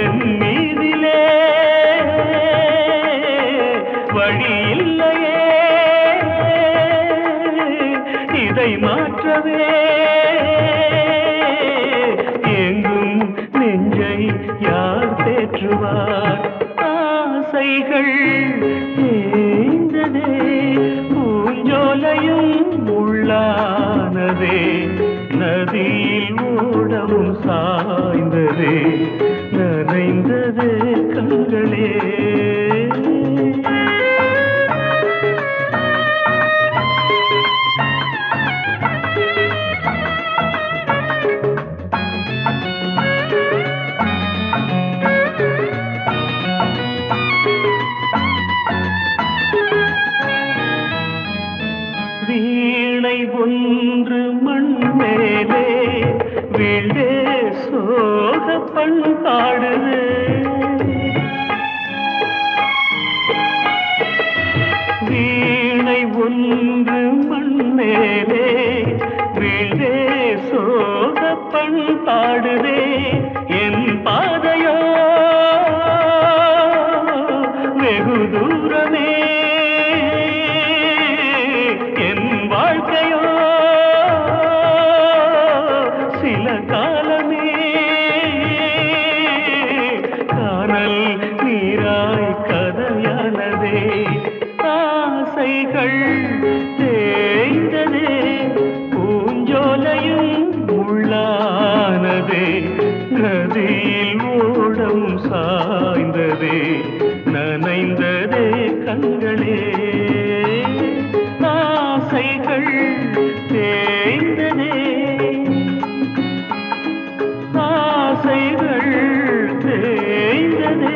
என் மீதிலே வழியில்லையே, இதை மாற்றவே எங்கும் நெஞ்சை யார் தேற்றுவார்? ஆசைகள் தேய்ந்ததே, பூஞ்சோலையும் உள்ளானதே, நதியில் ஓடவும் சாய்ந்ததே, நனைந்ததே கண்களே. வீணை ஒன்று மண் மேலே வீழ்ந்தே சோக பண்பாடுது, வீணை ஒன்று மண் மேலே வீழ்ந்தே சோக பண்பாடுதே. என் பாதையோ வெகு தூரமே, என் வாழ்க்கையோ சில காலமே, காணல் நீராய் கதையானதே. ஆசைகள் தேய்ந்ததே, பூஞ்சோலையும் உள்ளானதே, நதியில் ஓடம் சாய்ந்ததே, நனைந்ததே கண்களே. ஆசைகள் தேய்ந்ததே, ஆசைகள் தேய்ந்ததே.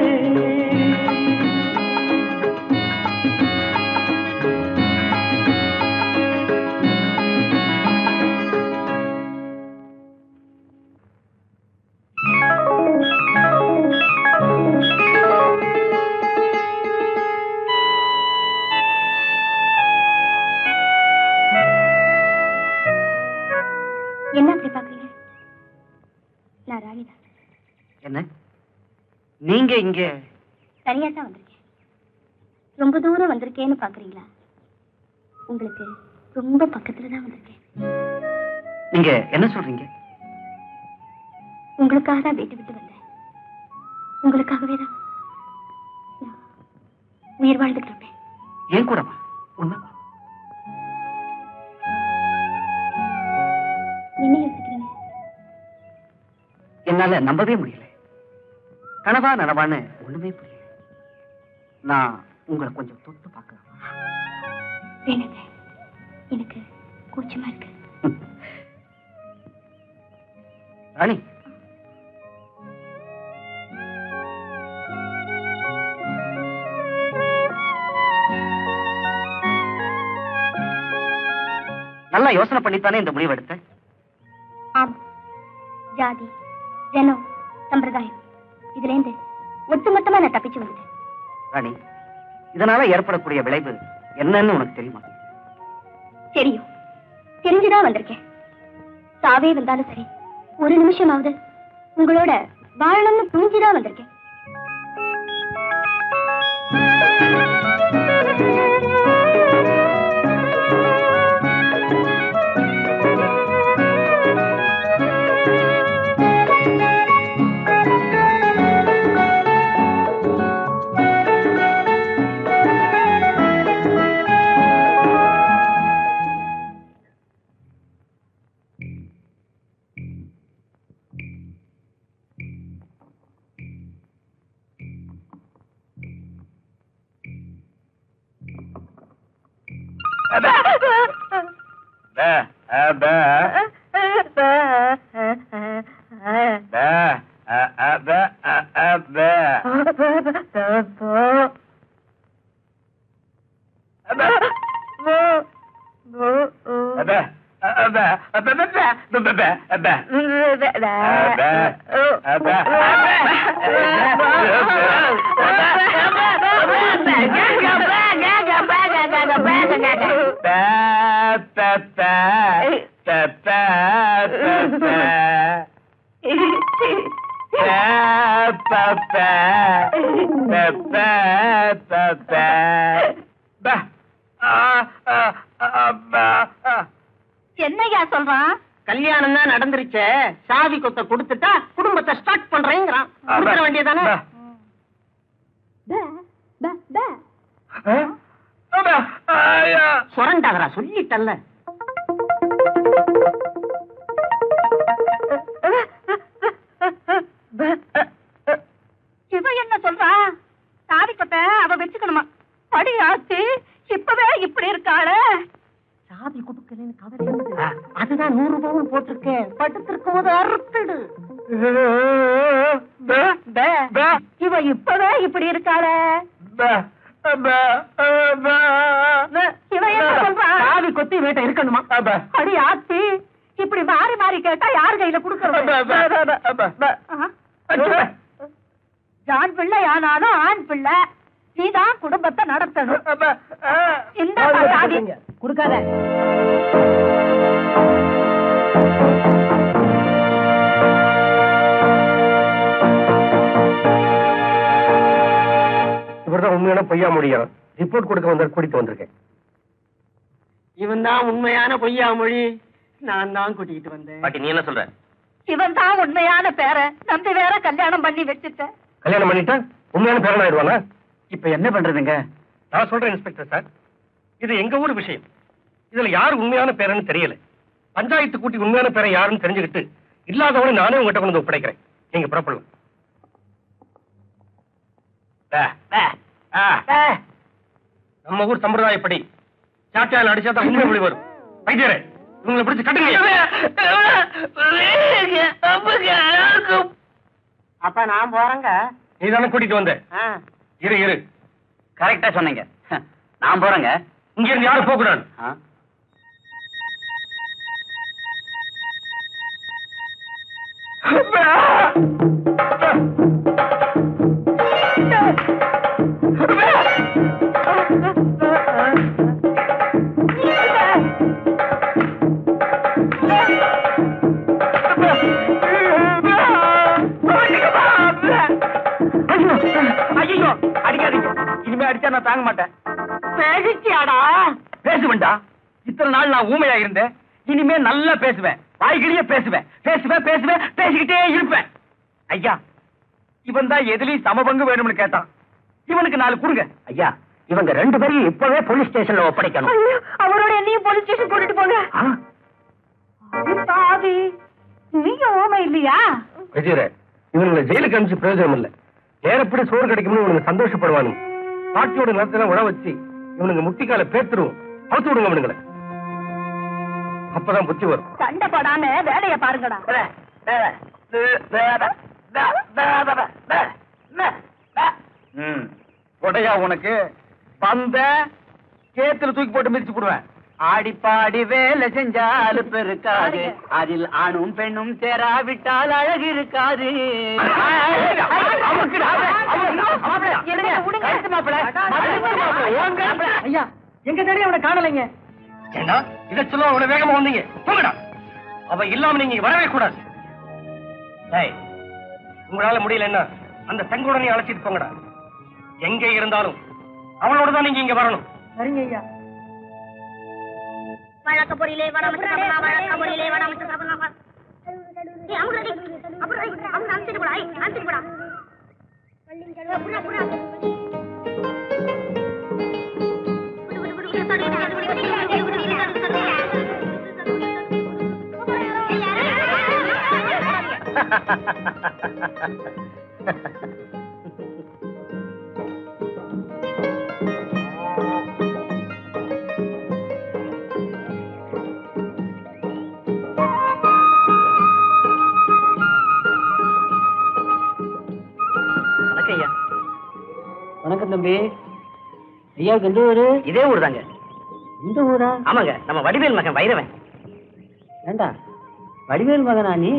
என்ன அப்படி பாக்குறீங்க? நான் ராணிதான். என்ன நீங்க இங்க? தனியா தான் வந்திருக்கேன். ரொம்ப தூரம் வந்திருக்கேன்னு பாக்குறீங்களா? உங்களுக்கு ரொம்ப பக்கத்துல தான் வந்திருக்கேன். நீங்க என்ன சொல்றீங்க? உங்களுக்காக தான் வீட்டு விட்டு வந்தேன். உங்களுக்காகவே தான் நான் உயிர் வாழ்ந்துட்டு இருப்பேன். ஏன் கூடவா? உண்மை என்ன யோசிக்கிறீங்க? என்னால நம்பவே முடியல. கனவா நனவான்னு ஒண்ணுமே புரியல. நான் உங்களை கொஞ்சம் தொட்டு பார்க்கலாம். வேணுங்க, எனக்கு கூச்சமா இருக்கு. ராணி, நல்லா யோசனை பண்ணித்தானே இந்த முடிவு எடுத்தேன். ஆமா, ஜாதி, ஜனம், சம்பிரதாயம் இதுல இருந்து ஒட்டுமொத்தமா நான் தப்பிச்சு வந்துட்டேன். ராணி, இதனால ஏற்படக்கூடிய விளைவு என்னன்னு உனக்கு தெரியுமா? தெரியும், தெரிஞ்சுதான் வந்திருக்கேன். சாவே வந்தாலும் சரி, ஒரு நிமிஷமாவது உங்களோட வாழணும்னு துணிஞ்சுதான் வந்திருக்கேன். என்னையா சொல்றான்? கல்யாணம் தான் நடந்துருச்சே, சாவி கொத்த கொடுத்துட்டா குடும்பத்தை ஸ்டார்ட் பண்றேங்கிறான். கொடுக்க வேண்டியதானே? சொரண்டாகரா, சொல்லிட்டல்ல. இவ என்ன சொல்றா? சாவி கொத்த அவ வச்சுக்கணுமா? படி ஆச்சு, இப்பவே இப்படி இருக்காளே. சாவி கொடுக்கலன்னு கவலை, அதுதான் 100 ரூபாவும் போட்டிருக்கேன். படுத்திருக்கும் போது அறுத்துடு. இவ இப்பவே இப்படி இருக்காளே. இவ என்ன சொல்றா? சாவி கொத்தி வீட்டை இருக்கணுமா? படி ஆச்சு, இப்படி மாறி மாறி கேட்டா யார் கையில கொடுக்கறது? ஜான் பிள்ளை ஆனாலும் ஆண் பிள்ளை, நீதான் குடும்பத்தை நடத்தணும். இந்த சாவி கொடுக்காத. இவர்தான் உண்மையான பொய்யா முடியும். ரிப்போர்ட் கொடுக்க வந்த கூட்டிட்டு வந்திருக்கேன். இவன் தான் உண்மையான பொய்யா மொழி, நான் தான் கூட்டிட்டு வந்தேன். பாட்டி, நீ என்ன சொல்ற? இவன் தான் உண்மையான பேர நம்பி வேற கல்யாணம் பண்ணி வச்சுட்ட. கல்யாணம் பண்ணிட்டா உண்மையான பேரன் ஆயிடுவானா? இப்ப என்ன பண்றதுங்க? நான் சொல்றேன் இன்ஸ்பெக்டர் சார், இது எங்க ஊர் விஷயம். இதுல யாரு உண்மையான பேரன்னு தெரியல. பஞ்சாயத்து கூட்டி உண்மையான பேரை யாருன்னு தெரிஞ்சுக்கிட்டு இல்லாதவனை நானே உங்ககிட்ட கொண்டு ஒப்படைக்கிறேன். நீங்க புறப்படலாம். நம்ம ஊர் சம்பிரதாயப்படி சாட்டையால் அடிச்சாதான் உண்மை மொழி வரும். வைத்தியரே, இவங்களை பிடிச்சு கட்டுங்க. அப்ப நான் போறேங்க. நீ தானே கூட்டிட்டு வந்த. இரு இரு, கரெக்டா சொன்னீங்க. நான் போறேங்க. இங்க இருந்து யாரும் போக கூடாது. ஐயோ, அடிக்காதீங்க. இனிமே அடிச்சா நான் தாங்க மாட்டேன். பேசிச்சியாடா? பேசுவேன்டா. இத்தனை நாள் நான் ஊமையா இருந்தேன். இனிமே நல்லா பேசுவேன். வாய்கிலேயே பேசுவேன். பேசுவேன் பேசுவேன் பேசிக்கிட்டே இருப்பேன். ஐயா, இவன் தான் எதுலயும் சமபங்கு வேணும்னு கேட்டான். இவனுக்கு 4 கொடுங்க. ஐயா, இவங்க 2 பேரையும் இப்பவே போலீஸ் ஸ்டேஷன்ல ஒப்படைக்கணும். அவரோட என்னையும் போலீஸ் ஸ்டேஷன் கூட்டிட்டு போங்க. சாவி, நீங்க ஓமை இல்லையா? வைத்தியரே, இவங்களை ஜெயிலுக்கு அனுப்பிச்சு பிரயோஜனம் இல்லை. நேரப்படி சோறு கிடைக்கும்னு இவனுக்கு சந்தோஷப்படுவானு பாட்டியோட நிலத்தெல்லாம் உழ வச்சு இவனுங்க முட்டிக்கால பேத்துருவோம். அவுத்து விடுங்க இவனுங்களை. அப்பதான் புத்தி வரும். சண்டை போடாம வேலைய பாருங்கடா. கொடையா உனக்கு வந்த கேத்துல தூக்கி போட்டு மிதிச்சு போடுவேன். ஆடிப்பாடி வேலை செஞ்சால் பெருக்காது, அதில் ஆணும் பெண்ணும் சேராவிட்டால் அழகு இருக்காது. ஐயா, எங்க தேடி அவனை காணலைங்க. ஏண்டா இதை சொல்ல அவனை வேகமா வந்தீங்க? போங்கடா, அவ இல்லாம நீங்க வரவே கூடாது. உங்களால முடியலன்னா அந்த தங்குடனை அழைச்சிட்டு போங்கடா. எங்க இருந்தாலும் அவளோட தான் நீங்க இங்க வரணும். சரிங்க ஐயா. வழக்க பொரியலே வடமட்டு சாப்பிடா, வழக்க பொரியலே வடமட்டு சாப்பிடா. ஏய் அமுகடி, அப்புறம் அவங்க அன்சிட்டு போடா, அன்சிட்டு போடா. புடா புடா. வணக்கம் தம்பி. ஐயாவுக்கு எந்த ஊரு? இதே ஊர் தாங்க. இந்த ஊரா? ஆமாங்க, நம்ம வடிவேல் மகன் வைரவன். ஏண்டா வடிவேல் மகனா நீ?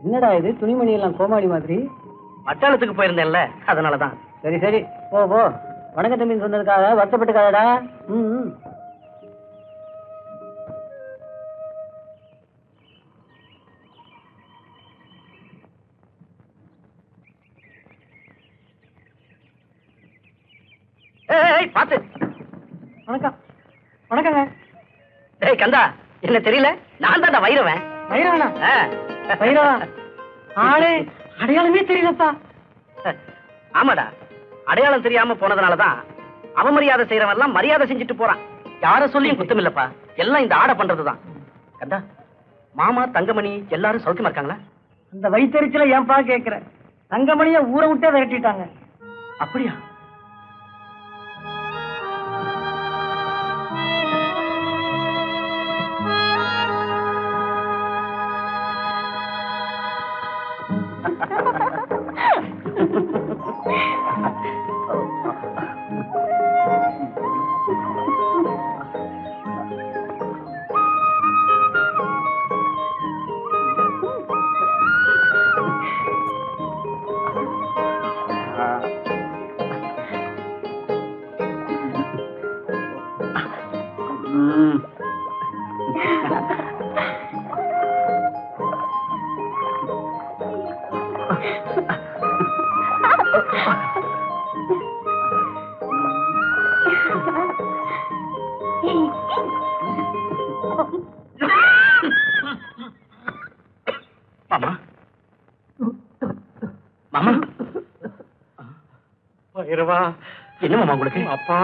என்னடா இது துணிமணி எல்லாம் கோமாளி மாதிரி? மட்டாளத்துக்கு போயிருந்தேன்ல, அதனாலதான். சரி சரி, போ போ. வணக்கம் தம்பி சொன்னதுக்காக வருத்தப்பட்டுக்காதடா. ம். ஏய் பாத்து. வணக்கம். வணக்கங்க. ஏய் கந்தா, என்ன தெரியல? நான் தான் வைரவன். வைரவனா? வைரவா? ஆளே அடையாளமே தெரியலப்பா. ஆமாடா, அடையாளம் தெரியாம போனதுனாலதான் அவமரியாதை செய்யறவன் எல்லாம் மரியாதை செஞ்சுட்டு போறான். யார சொல்லியும் குத்தம் இல்லப்பா, எல்லாம் இந்த ஆடை பண்றதுதான். கந்தா, மாமா தங்கமணி எல்லாரும் சௌக்கியமா இருக்காங்களா? அந்த வயிற்றுல ஏன்பா கேக்குற? தங்கமணிய ஊரை விட்டே விரட்டிட்டாங்க. அப்படியா? மாமா, மாமா. வைரவா, என்ன மாமா உங்களுக்கு? அப்பா.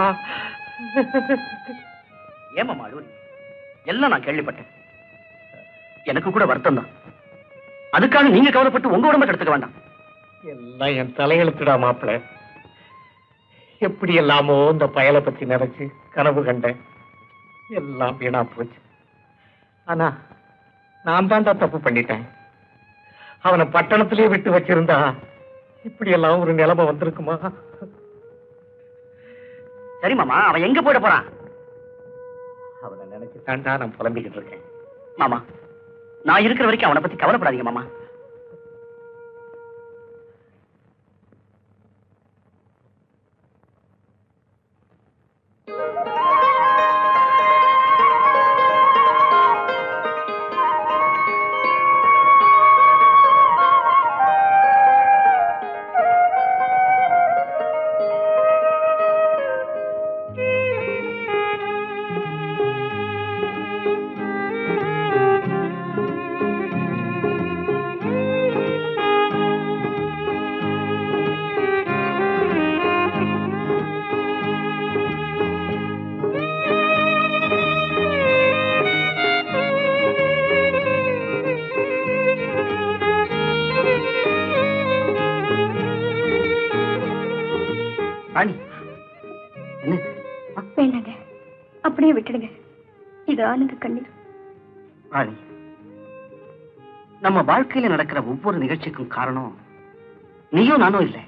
ஏமாமா அழுவரி? எல்லாம் நான் கேள்விப்பட்டேன். எனக்கு கூட வருத்தம் தான். அதுக்காக நீங்க கவலைப்பட்டு உங்க உடம்பை கெடுத்துக்க வேண்டாம். எல்லாம் என் தலையெழுத்துடா மாப்பிள்ள. எப்படி எல்லாமோ இந்த பயலை பத்தி நினைச்சு கனவு கண்டேன். எல்லாம் வீணா போச்சு. ஆனா நான் தான்டா தப்பு பண்ணிட்டேன். அவனை பட்டணத்திலேயே விட்டு வச்சிருந்தா இப்படி எல்லாம் ஒரு நிலைமை வந்திருக்குமா? சரி மாமா, அவன் எங்க போயிட போறான்? அவனை நினைச்சுட்டான்டா நான் புலம்பிக்கிட்டு இருக்கேன். மாமா, நான் இருக்கிற வரைக்கும் அவனை பத்தி கவலைப்படாதீங்க மாமா. ராணி, என்ன வேண்டாங்க, அப்படியே விட்டுடுங்க. இது ஆனந்த கண்ணீர். ராணி, நம்ம வாழ்க்கையில நடக்கிற ஒவ்வொரு நிகழ்ச்சிக்கும் காரணம் நீயும் நானும் இல்லை.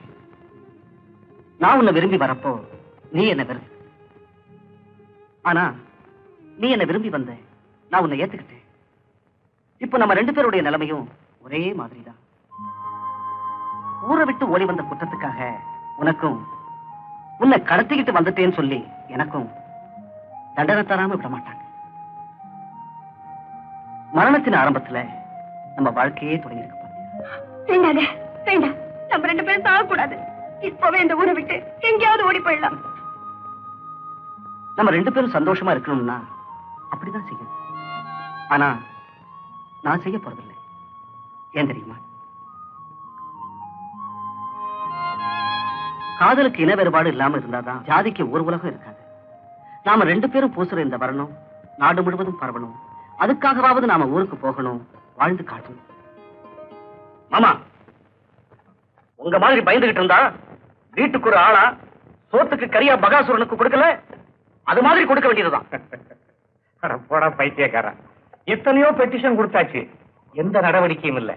நான் உன்னை விரும்பி வரப்போ நீ என்ன வெறுத்து. ஆனா நீ என்ன விரும்பி வந்த, நான் உன்னை ஏத்துக்கிட்டேன். இப்ப நம்ம 2 பேருடைய நிலைமையும் ஒரே மாதிரிதான். ஊரை விட்டு ஓடி வந்த குற்றத்துக்காக உனக்கும், உன்னை கடத்திக்கிட்டு வந்துட்டேன்னு சொல்லி எனக்கும் தண்டனை தராம விட மாட்டாங்க. மரணத்தின் ஆரம்பத்துல நம்ம வாழ்க்கையே தொடங்கி இருக்க வேண்டாங்க, வேண்டாம். நம்ம 2 பேரும் சாகக்கூடாது. இப்பவே இந்த ஊரை விட்டு எங்கேயாவது ஓடி போயிடலாம். நம்ம 2 பேரும் சந்தோஷமா இருக்கணும்னா அப்படிதான் செய்யணும். ஆனா நான் செய்ய போறதில்லை. ஏன் தெரியுமா? காதலுக்கு இன வேறுபாடு இல்லாம இருந்தாதான் ஜாதிக்கு ஒரு உலகம் இருக்காது. நாம 2 பேரும் பூசுற இந்த வரணும் நாடு முழுவதும் பரவணும். அதுக்காகவாவது நாம ஊருக்கு போகணும், வாழ்ந்து காட்டணும். மாமா, உங்க மாதிரி பயந்துகிட்டு இருந்தா வீட்டுக்கு ஒரு ஆளா சோத்துக்கு கரியா பகாசுரனுக்கு கொடுக்கல, அது மாதிரி கொடுக்க வேண்டியதுதான். போடா பைத்தியக்காரா, எத்தனையோ பெட்டிஷன் கொடுத்தாச்சு, எந்த நடவடிக்கையும் இல்ல.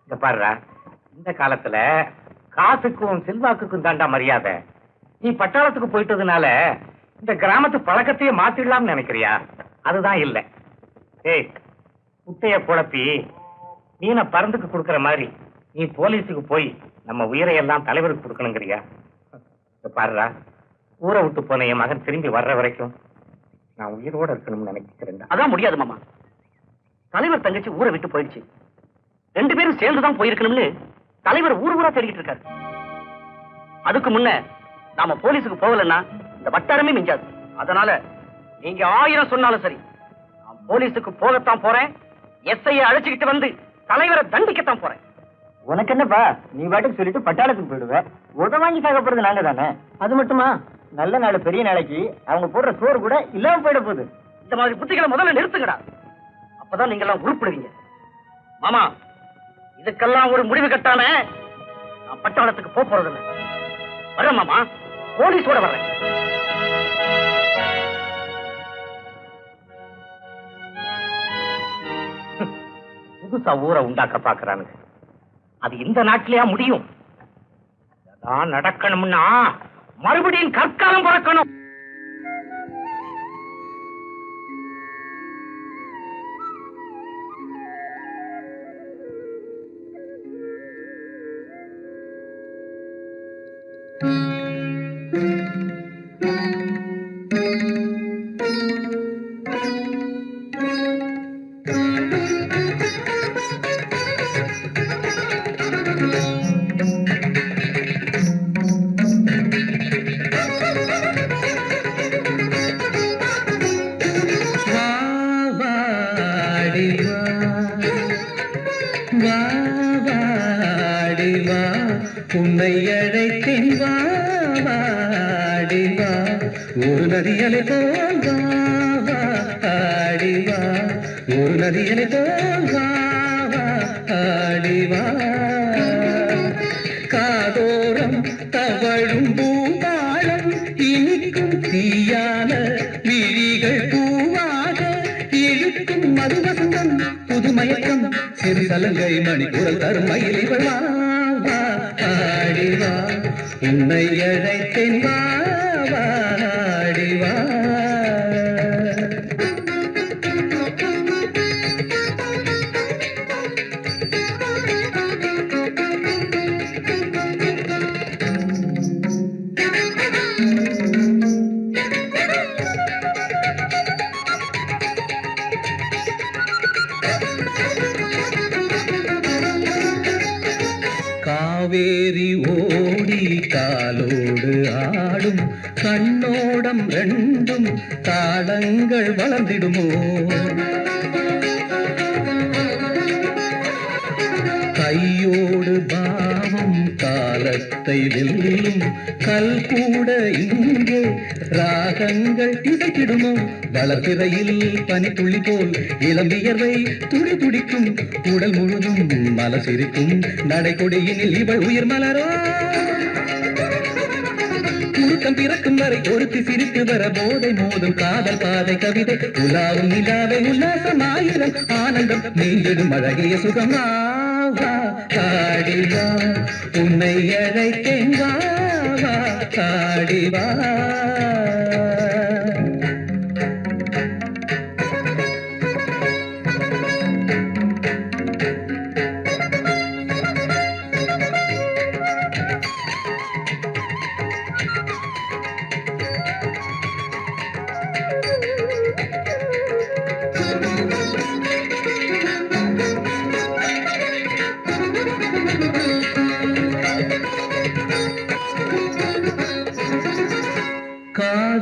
இந்த பாருடா, இந்த காலத்துல காசுக்கும் செல்வாக்குக்கும் தாண்டா மரியாதை. நீ பட்டாளத்துக்கு போயிட்டதுனால இந்த கிராமத்து பழக்கத்தையே மாத்திடலாம்னு நினைக்கிறியா? அதுதான் இல்ல. ஏய், குட்டைய குழப்பி மீனை பறந்துக்கு கொடுக்கற மாதிரி நீ போலீஸுக்கு போய் நம்ம உயிரையெல்லாம் தலைவருக்கு கொடுக்கணுங்கிறியா? பாருடா, ஊரை விட்டு போன என் மகன் திரும்பி வர்ற வரைக்கும் நான் உயிரோட இருக்கணும்னு நினைக்கிறேன். அதான் முடியாது மாமா. தலைவர் தங்கச்சி ஊரை விட்டு போயிடுச்சு. 2 பேரும் சேர்ந்துதான் போயிருக்கணும்னு தலைவர் ஊர் ஊரா தேடிட்டு இருக்காரு. அதுக்கு முன்ன நாம போலீஸுக்கு போகலன்னா இந்த வட்டாரமே மிஞ்சாது. அதனால நீங்க 1000 சொன்னாலும் சரி, நான் போலீஸுக்கு போகத்தான் போறேன். எஸ்ஐயை அழைச்சுக்கிட்டு வந்து தலைவரை தண்டிக்கத்தான் போறேன். உனக்கு என்னப்பா, நீ பாட்டுக்கு சொல்லிட்டு பட்டாளத்துக்கு போயிடுவ. உத வாங்கி சாக போறது நாங்க தானே. அது மட்டுமா, நல்ல நாள் பெரிய நாளைக்கு அவங்க போடுற சோறு கூட இல்லாம போயிட போகுது. இந்த மாதிரி புத்திகளை முதல்ல நிறுத்துங்கடா. அப்பதான் நீங்க எல்லாம் உருப்படுவீங்க. மாமா, இதுக்கெல்லாம் ஒரு முடிவு கட்டாம நான் பட்டாளத்துக்கு போறதில்லை. வரேன் மாமா, போலீஸோட வர்றேன். புதுசா ஊரை உண்டாக்க பாக்குறானுங்க. அது இந்த நாட்டிலேயா முடியும்? அதான் நடக்கணும்னா மறுபடியும் கற்காலம் பிறக்கணும். உன்னை அழைத்தேன் வா வாடி வா, ஒரு நதியலை போல் வா வாடி வா, ஒரு நதியலை போல் வா வாடி வா. காதோரம் தவழும் பூபாளம் இனிக்கும் தீயான விழிகள் பூவாக இழுக்கும் மதுவசந்தம் புதுமயக்கம் சிறுசலங்கை மணிக்குரல் தரும் மயிலிவள் வா வாடி வா, உன்னை அழைத்தேன் வா வாடி வா. காவேரி ஓடி காலோடு ஆடும் கண்ணோடம் 2 தாளங்கள் வளர்ந்திடுமோ? கையோடு பாவம் காலத்தை வெல்லும் கல் கூட இங்கே ராகங்கள் இசைத்திடுமோ? வளர்பிறையில் பனித்துளி போல் இளம்பியர்வை துடி துடிக்கும் உடல் முழுதும் மலசிரிக்கும் நடைகொடியினில் இவள் உயிர் மலரோ? முறுக்கம் பிறக்கும் வரை ஒருத்தி சிரித்து வர போதை மோதும் காதல் பாதை கவிதை உலாவும் நிலாவை உல்லாசமாயிரம் ஆனந்தம் நீங்கிடும் அழகிய சுகமா வாடி வா, உன்னை அழைத்தேன் வா வாடி வா.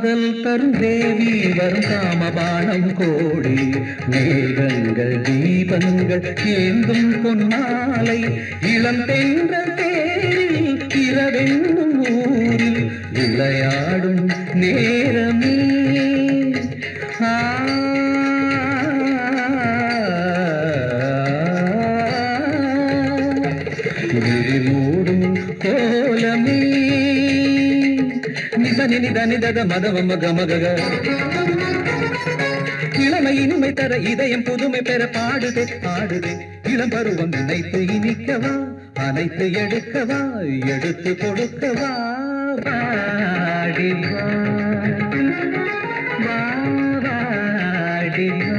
காதல் தரும் தேவி வரும் காமபானம் கோடி மேகங்கள் தீபங்கள் ஏந்தும் பொன்மாலை இளம் தென்றல் தேரில் இரவென்னும் ஊரில் விளையாடும் நேரமே விரிமூடும் கோலமே நிசனி நிதனிதத மதவ மக மக இளமை இனிமை தர இதயம் புதுமை பெற பாடுதே ஆடுதே இளம் பருவம் நினைத்து இனிக்கவா அனைத்து எடுக்கவா எடுத்து கொடுக்கவா வாடிவா வாடிவா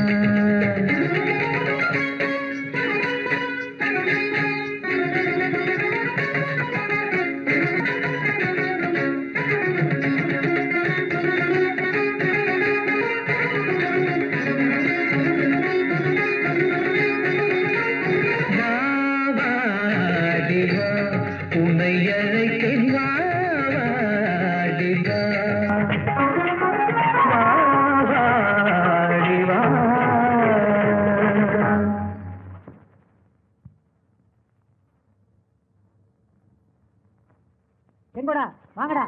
எங்கடா வாங்கடா.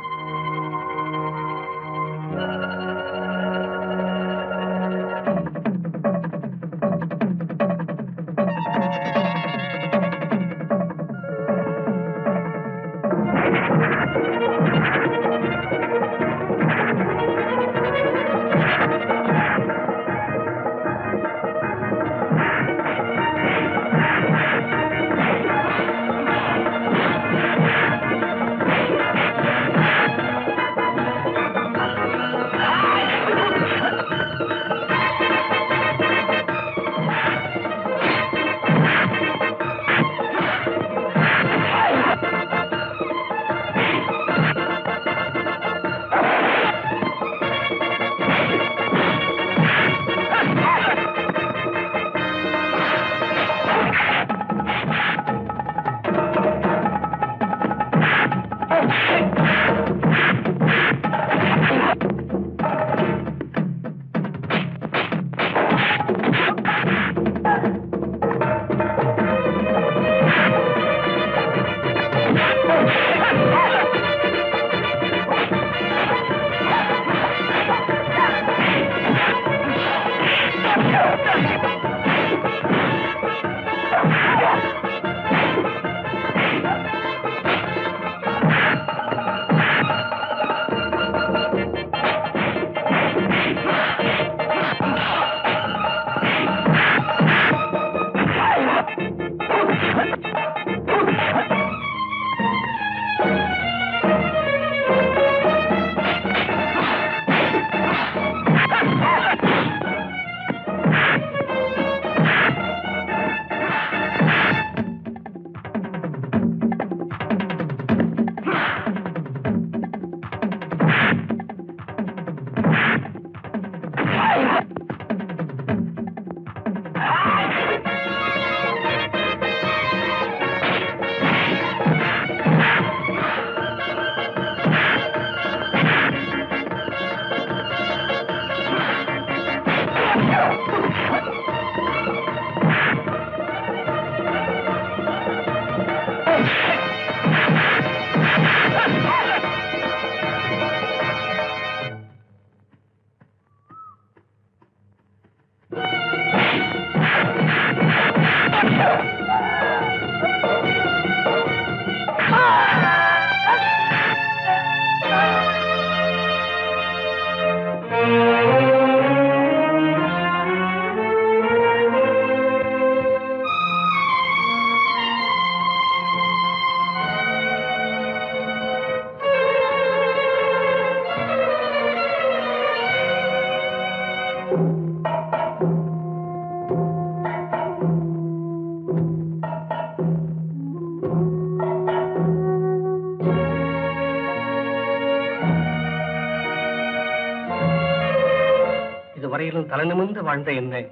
வரையிலும் தலை நிமிர்ந்து வாழ்ந்த என்ன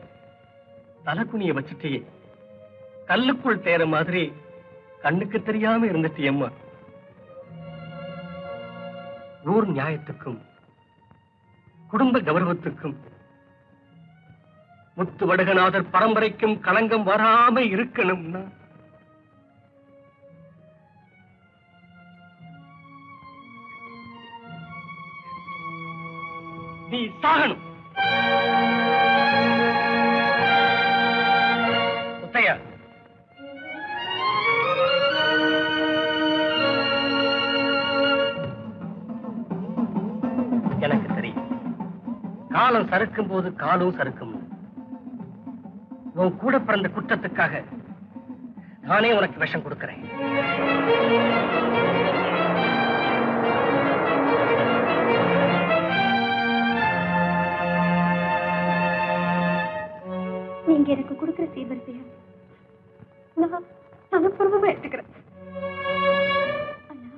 தலகுனிய வச்சுட்டே கல்லுக்குள் தேர மாதிரி கண்ணுக்கு தெரியாம இருந்துட்டு அம்மா. ஊர் நியாயத்துக்கும் குடும்ப கௌரவத்துக்கும் முத்து வடுகநாதர் பரம்பரைக்கும் களங்கம் வராம இருக்கணும்னா நீ சாகணும். முத்தையா, எனக்கு தெரியும் காலம் சறுக்கும் போது காலும் சறுக்கும். உன் கூட பிறந்த குற்றத்துக்காக நானே உனக்கு விஷம் கொடுக்கிறேன். நீங்க எனக்கு கொடுக்கிற சீவரிசையா நான் மனப்பூர்வமா எடுத்துக்கிறேன். அண்ணா,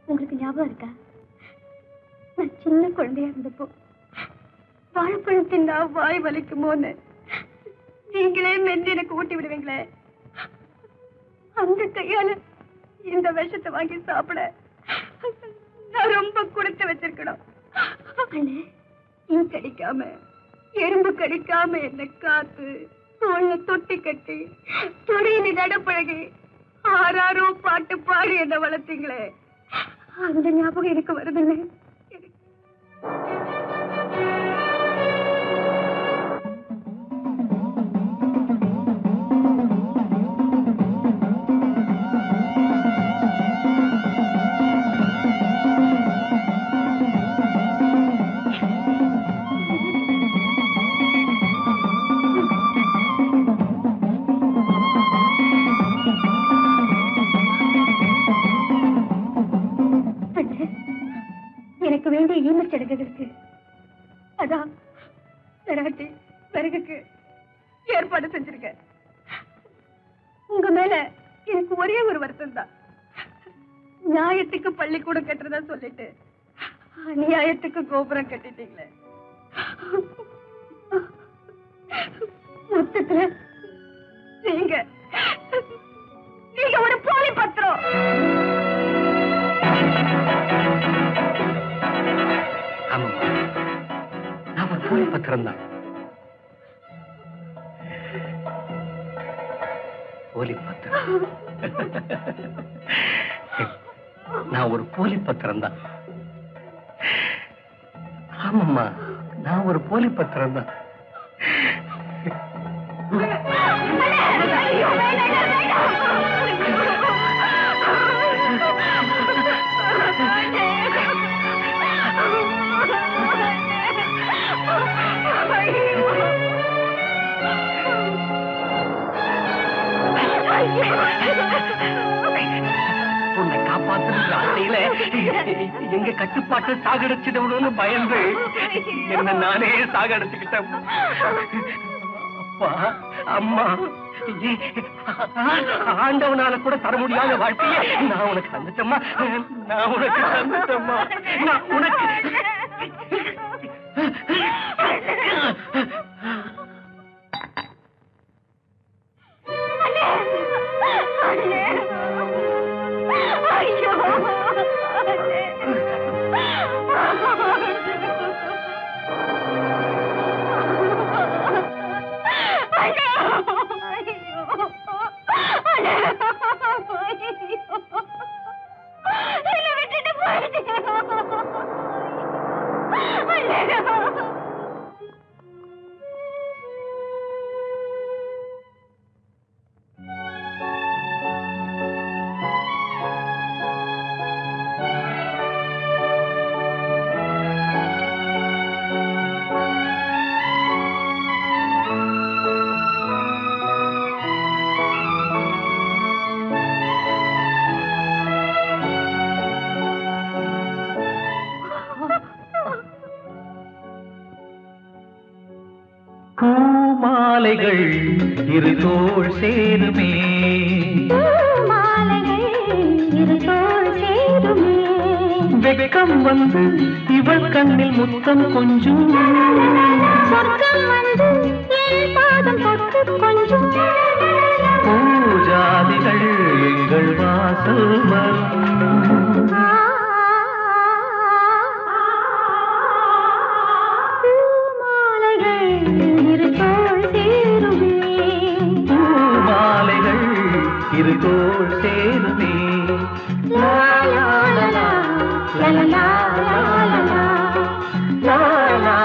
உங்களுக்கு ஞாபகம் இருக்கா? நான் சின்ன குழந்தையா இருந்தப்போ வாழைப்பழம் தின்னா வாய் வலிக்குமோன்னு நீங்களே மென்று எனக்கு ஊட்டி விடுவீங்களே, அந்த கையால இந்த விஷத்தை வாங்கி சாப்பிட நான் ரொம்ப கொடுத்து வச்சிருக்கணும். கடிக்காம எறும்பு கடிக்காம என்ன காத்து தோல்ல தொட்டி கட்டி தொடையில நடப்பழகி ஆறாரோ பாட்டு பாடி என்ன வளர்த்தீங்களே, அந்த ஞாபகம் எனக்கு வருதில்லை. எனக்கு வேண்டிய ஈமச் சடங்குகளுக்கு அதான் விராட்டி பிறகுக்கு ஏற்பாடு செஞ்சிருக்க. உங்க மேல எனக்கு ஒரே ஒரு வருத்தம் தான். நியாயத்துக்கு பள்ளிக்கூடம் கட்டுறதா சொல்லிட்டு அநியாயத்துக்கு கோபுரம் கட்டிட்டீங்களே. மொத்தத்துல நீங்க ஒரு போலி பத்திரம். நான் ஒரு போலி பத்திரம் தான். போலி பத்திரம். நான் ஒரு போலி பத்திரம் தான். ஆமாம்மா, நான் ஒரு போலி பத்திரம் தான். உன்னை காப்பாற்றுற ஆசையில எங்க கட்டுப்பாட்டு சாகடிச்சிடணும்னு பயந்து என்ன நானே சாகடிச்சுக்கிட்டேன். அப்பா அம்மா, ஆண்டவனால கூட தர முடியாத வாழ்க்கையை நான் உனக்கு தந்துட்டம்மா. நான் உனக்கு தந்துட்டம்மா. நான் உனக்கு பூமாலைகள் இரு தோள் சேருமே, வெக்கம் வந்து இவள் கண்ணில் முத்தம் கொஞ்சம், பூஜாதிகள் எங்கள் வாசல் வரும். இரு தோள் சேருமே லா லா லா லா லா லா லா லா லா லா